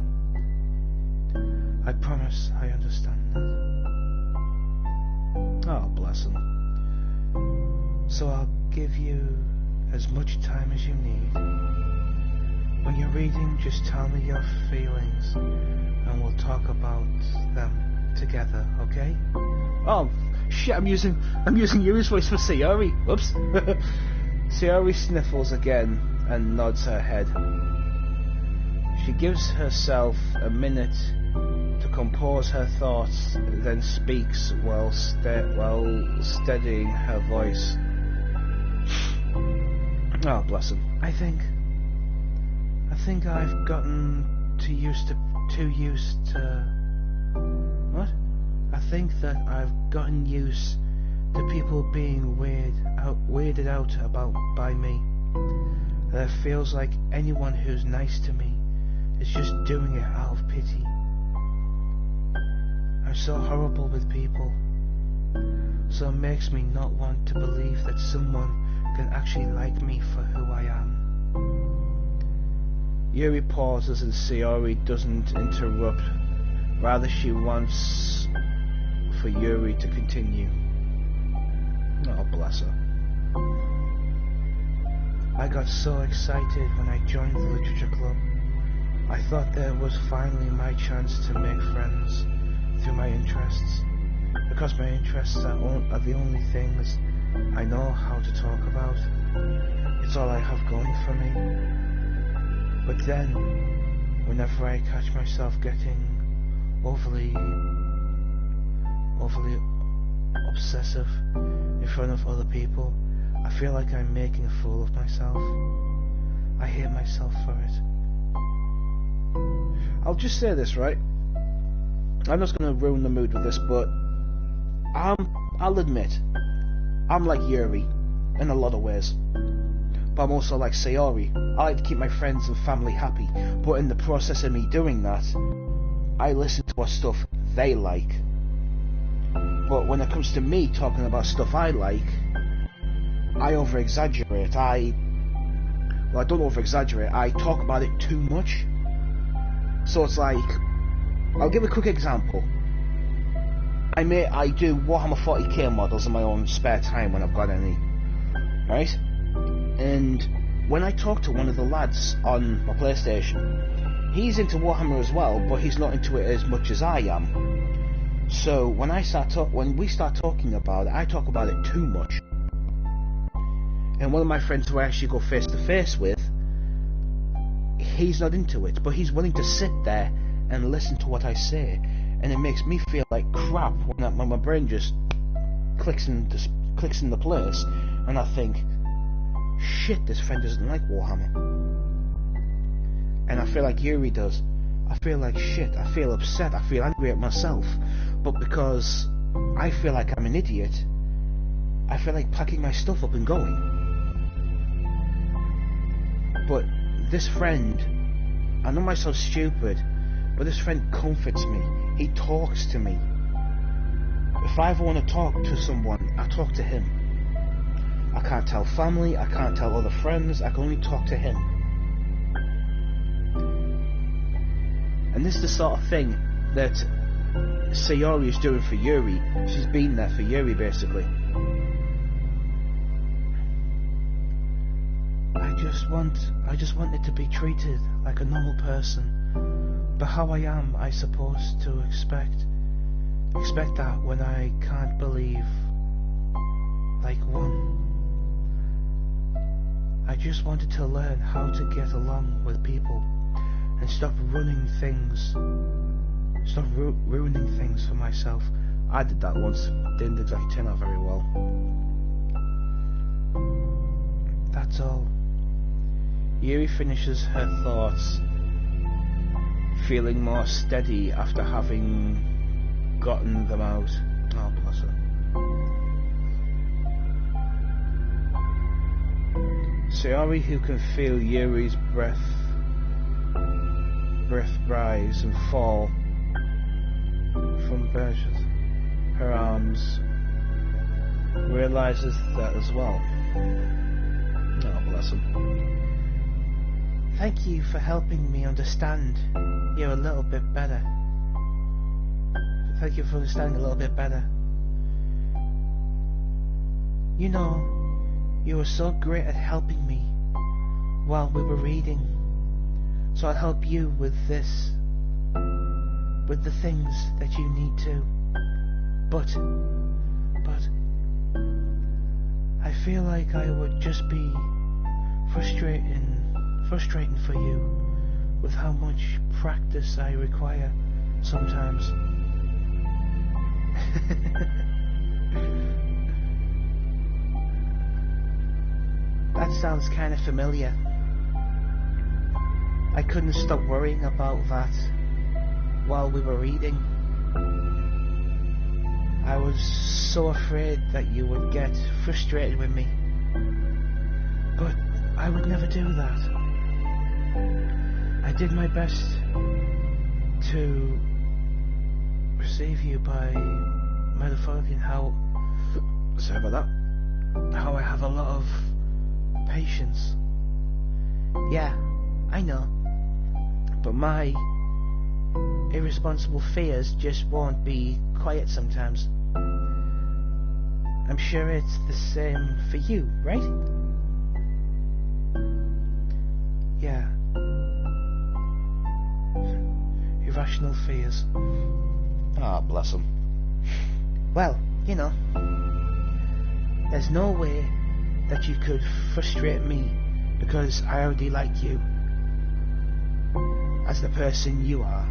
I promise I understand that. Oh, bless him. So I'll give you as much time as you need. When you're reading, just tell me your feelings and we'll talk about them together, okay? Oh, shit, I'm using Yuri's voice for Sayori. Whoops. Sayori sniffles again and nods her head. She gives herself a minute to compose her thoughts, then speaks while steadying her voice. Oh, bless him. I think I've gotten too used to what? I think that I've gotten used to people being weirded out by me. That it feels like anyone who's nice to me is just doing it out of pity. I'm so horrible with people, so it makes me not want to believe that someone can actually like me for who I am. Yuri pauses and Sayori doesn't interrupt. Rather, she wants for Yuri to continue. Oh, bless her. I got so excited when I joined the literature club. I thought that it was finally my chance to make friends through my interests, because my interests are the only things I know how to talk about. It's all I have going for me. But then, whenever I catch myself getting overly obsessive in front of other people, I feel like I'm making a fool of myself. I hate myself for it. I'll just say this, right? I'm not going to ruin the mood with this, but I'll admit, I'm like Yuri in a lot of ways. But I'm also like Sayori. I like to keep my friends and family happy, but in the process of me doing that, I listen to what stuff they like. But when it comes to me talking about stuff I like, I over-exaggerate. I don't over-exaggerate, I talk about it too much. So it's like, I'll give a quick example. I do Warhammer 40k models in my own spare time when I've got any, right? And when I talk to one of the lads on my PlayStation, he's into Warhammer as well, but he's not into it as much as I am. So when we start talking about it, I talk about it too much. And one of my friends who I actually go face to face with, he's not into it, but he's willing to sit there and listen to what I say, and it makes me feel like crap when my brain just clicks in the place, and I think, shit, this friend doesn't like Warhammer. And I feel like Yuri does. I feel like shit, I feel upset, I feel angry at myself. But because I feel like I'm an idiot, I feel like packing my stuff up and going. But this friend, I know myself stupid, but this friend comforts me. He talks to me. If I ever want to talk to someone, I talk to him. I can't tell family, I can't tell other friends, I can only talk to him. And this is the sort of thing that Sayori is doing for Yuri. She's been there for Yuri, basically. I just wanted to be treated like a normal person. But how I am, I supposed to expect that when I can't believe like one. I just wanted to learn how to get along with people and stop ruining things for myself. I did that once, didn't exactly turn out very well. That's all. Yuri finishes her thoughts, feeling more steady after having gotten them out. Oh, bless her. Sayori, who can feel Yuri's breath rise and fall from her arms, realizes that as well. Oh, bless him. Thank you for helping me understand you a little bit better. Thank you for understanding a little bit better. You know, you were so great at helping me while we were reading. So I'll help you with this, with the things that you need to. But I feel like I would just be frustrating for you with how much practice I require sometimes. That sounds kind of familiar. I couldn't stop worrying about that while we were reading. I was so afraid that you would get frustrated with me. But I would never do that. I did my best to receive you by metaphorically how... Sorry about that. How I have a lot of patience. Yeah, I know. But my irresponsible fears just won't be quiet sometimes. I'm sure it's the same for you, right? Yeah. Irrational fears. Ah, bless him. Well, you know, there's no way that you could frustrate me because I already like you as the person you are.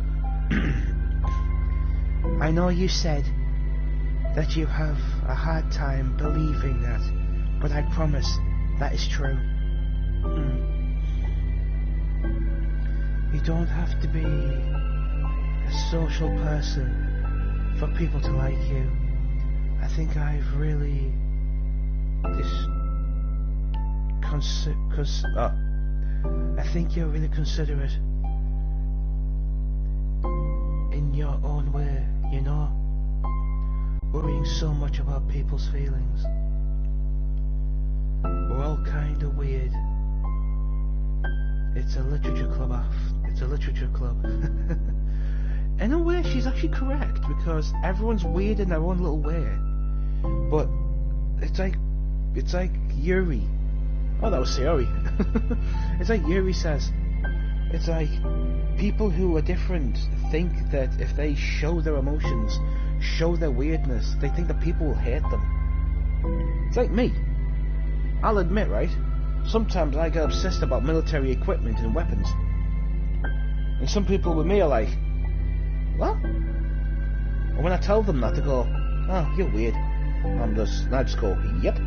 I know you said that you have a hard time believing that, but I promise that is true. You don't have to be a social person for people to like you. I think I've really I think you're really considerate in your own way, you know, worrying so much about people's feelings. We're all kind of weird. It's a literature club. It's a literature club. In a way, she's actually correct, because everyone's weird in their own little way. But it's like Yuri. Oh, that was Sayori. It's like Yuri says. It's like people who are different think that if they show their emotions, show their weirdness, they think that people will hate them. It's like me. I'll admit, right? Sometimes I get obsessed about military equipment and weapons. And some people with me are like, what? And when I tell them that, they go, oh, you're weird. I just go, yep.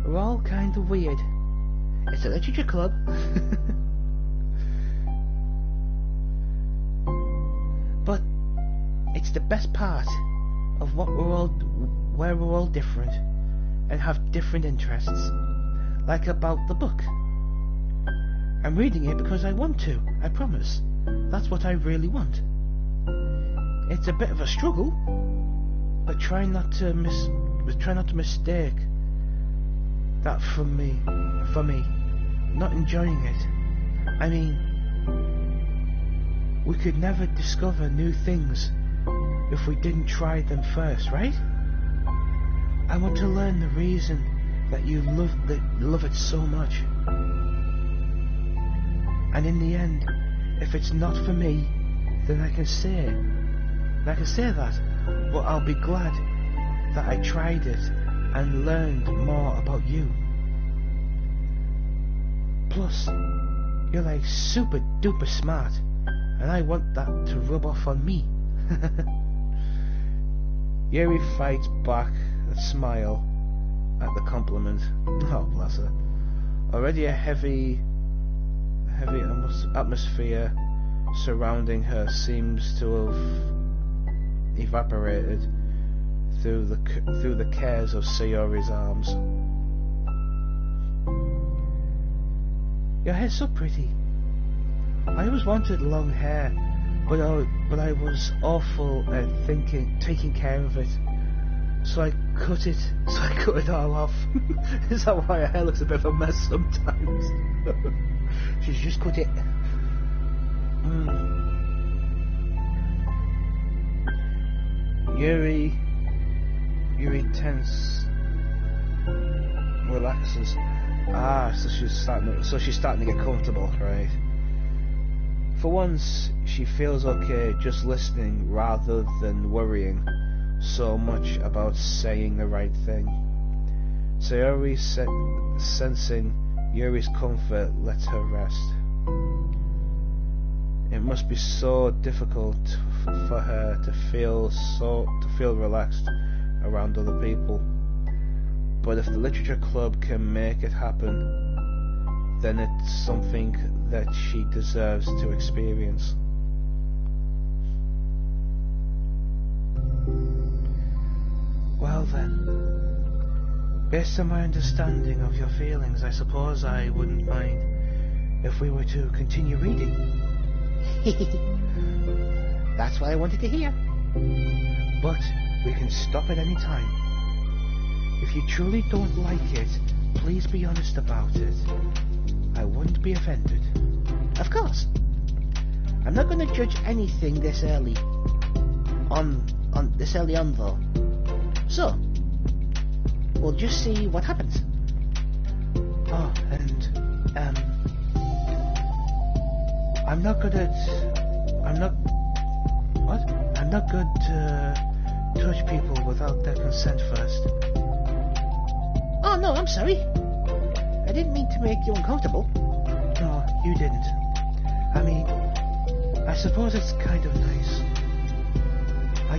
We're all kind of weird. It's a literature club. But it's the best part of where we're all different and have different interests. Like about the book. I'm reading it because I want to, I promise. That's what I really want. It's a bit of a struggle, but try not to mistake that for me, not enjoying it. I mean, we could never discover new things if we didn't try them first, right? I want to learn the reason that you love it so much. And in the end, if it's not for me, then I can say that, but I'll be glad that I tried it and learned more about you. Plus, you're like super duper smart, and I want that to rub off on me. Yuri fights back a smile at the compliment. Oh, bless her. Already a heavy atmosphere surrounding her seems to have evaporated through the cares of Sayori's arms. Your hair's so pretty. I always wanted long hair, but I was awful at taking care of it. So I cut it all off. Is that why her hair looks a bit of a mess sometimes? She's just cut it. Yuri tense, relaxes. So she's starting to get comfortable, right? For once, she feels okay just listening rather than worrying so much about saying the right thing. Sayori, sensing Yuri's comfort, lets her rest. It must be so difficult for her to feel relaxed around other people. But if the literature club can make it happen, then it's something that she deserves to experience. Well then, based on my understanding of your feelings, I suppose I wouldn't mind if we were to continue reading. That's what I wanted to hear. But we can stop at any time. If you truly don't like it, please be honest about it. I wouldn't be offended. Of course. I'm not going to judge anything this early on though. So, we'll just see what happens. Oh, and I'm not good to touch people without their consent first. Oh no, I'm sorry. I didn't mean to make you uncomfortable. No, you didn't. I mean, I suppose it's kind of nice. I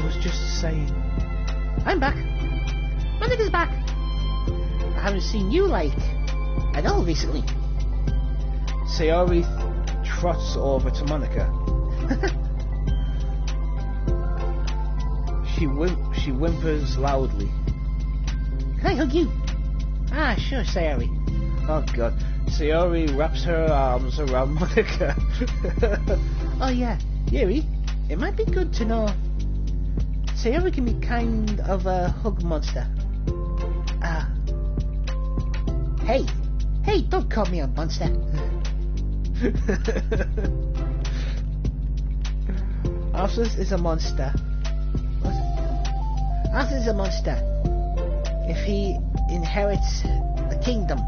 was just saying. I'm back. Monica's back. I haven't seen you at all recently. Sayori trots over to Monica. She whimpers loudly. Can I hug you? Ah, sure, Sayori. Oh god. Sayori wraps her arms around Monica. Oh yeah, Yuri, it might be good to know Sayori can be kind of a hug monster. Hey, don't call me a monster. Arthas is a monster. What? Arthas is a monster. If he inherits the kingdom,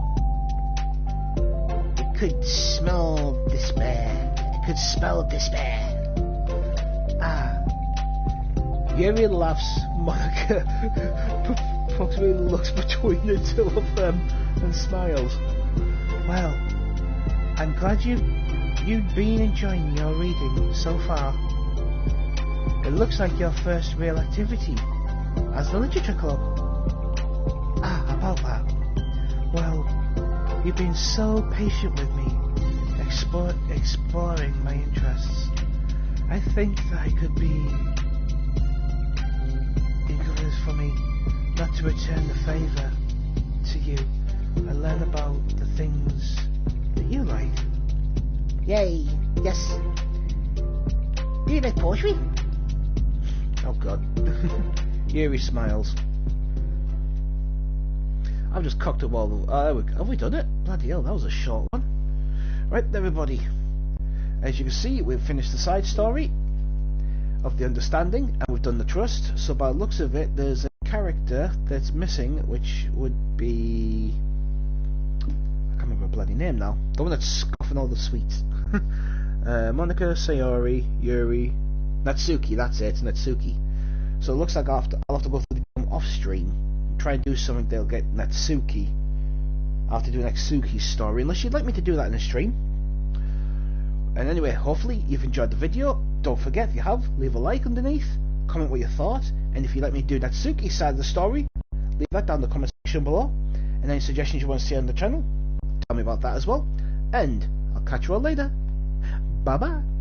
it could smell despair. It could spell despair. Yuri laughs. Monica approximately looks between the two of them and smiles. Well, I'm glad you've been enjoying your reading so far. It looks like your first real activity as the literature club. Ah, about that. Well, you've been so patient with me, exploring my interests. I think that it could be incumbent for me not to return the favour to you and learn about the things that you like. Yay, yes. Do you like poetry? Oh god. Yuri smiles. I've just cocked up all the... have we done it? Bloody hell, that was a short one. Right, everybody. As you can see, we've finished the side story of the understanding, and we've done the trust. So by the looks of it, there's a character that's missing, which would be... I can't remember her bloody name now. The one that's scoffing all the sweets. Monica, Sayori, Yuri, Natsuki, that's it, Natsuki. So it looks like I'll have to go through the game off stream, try and do something that'll get Natsuki. I'll have to do Natsuki's story, unless you'd like me to do that in a stream. And anyway, hopefully you've enjoyed the video. Don't forget, if you have, leave a like underneath, comment what you thought, and if you'd like me to do Natsuki's side of the story, leave that down in the comment section below. And any suggestions you want to see on the channel, tell me about that as well. And I'll catch you all later. Bye bye.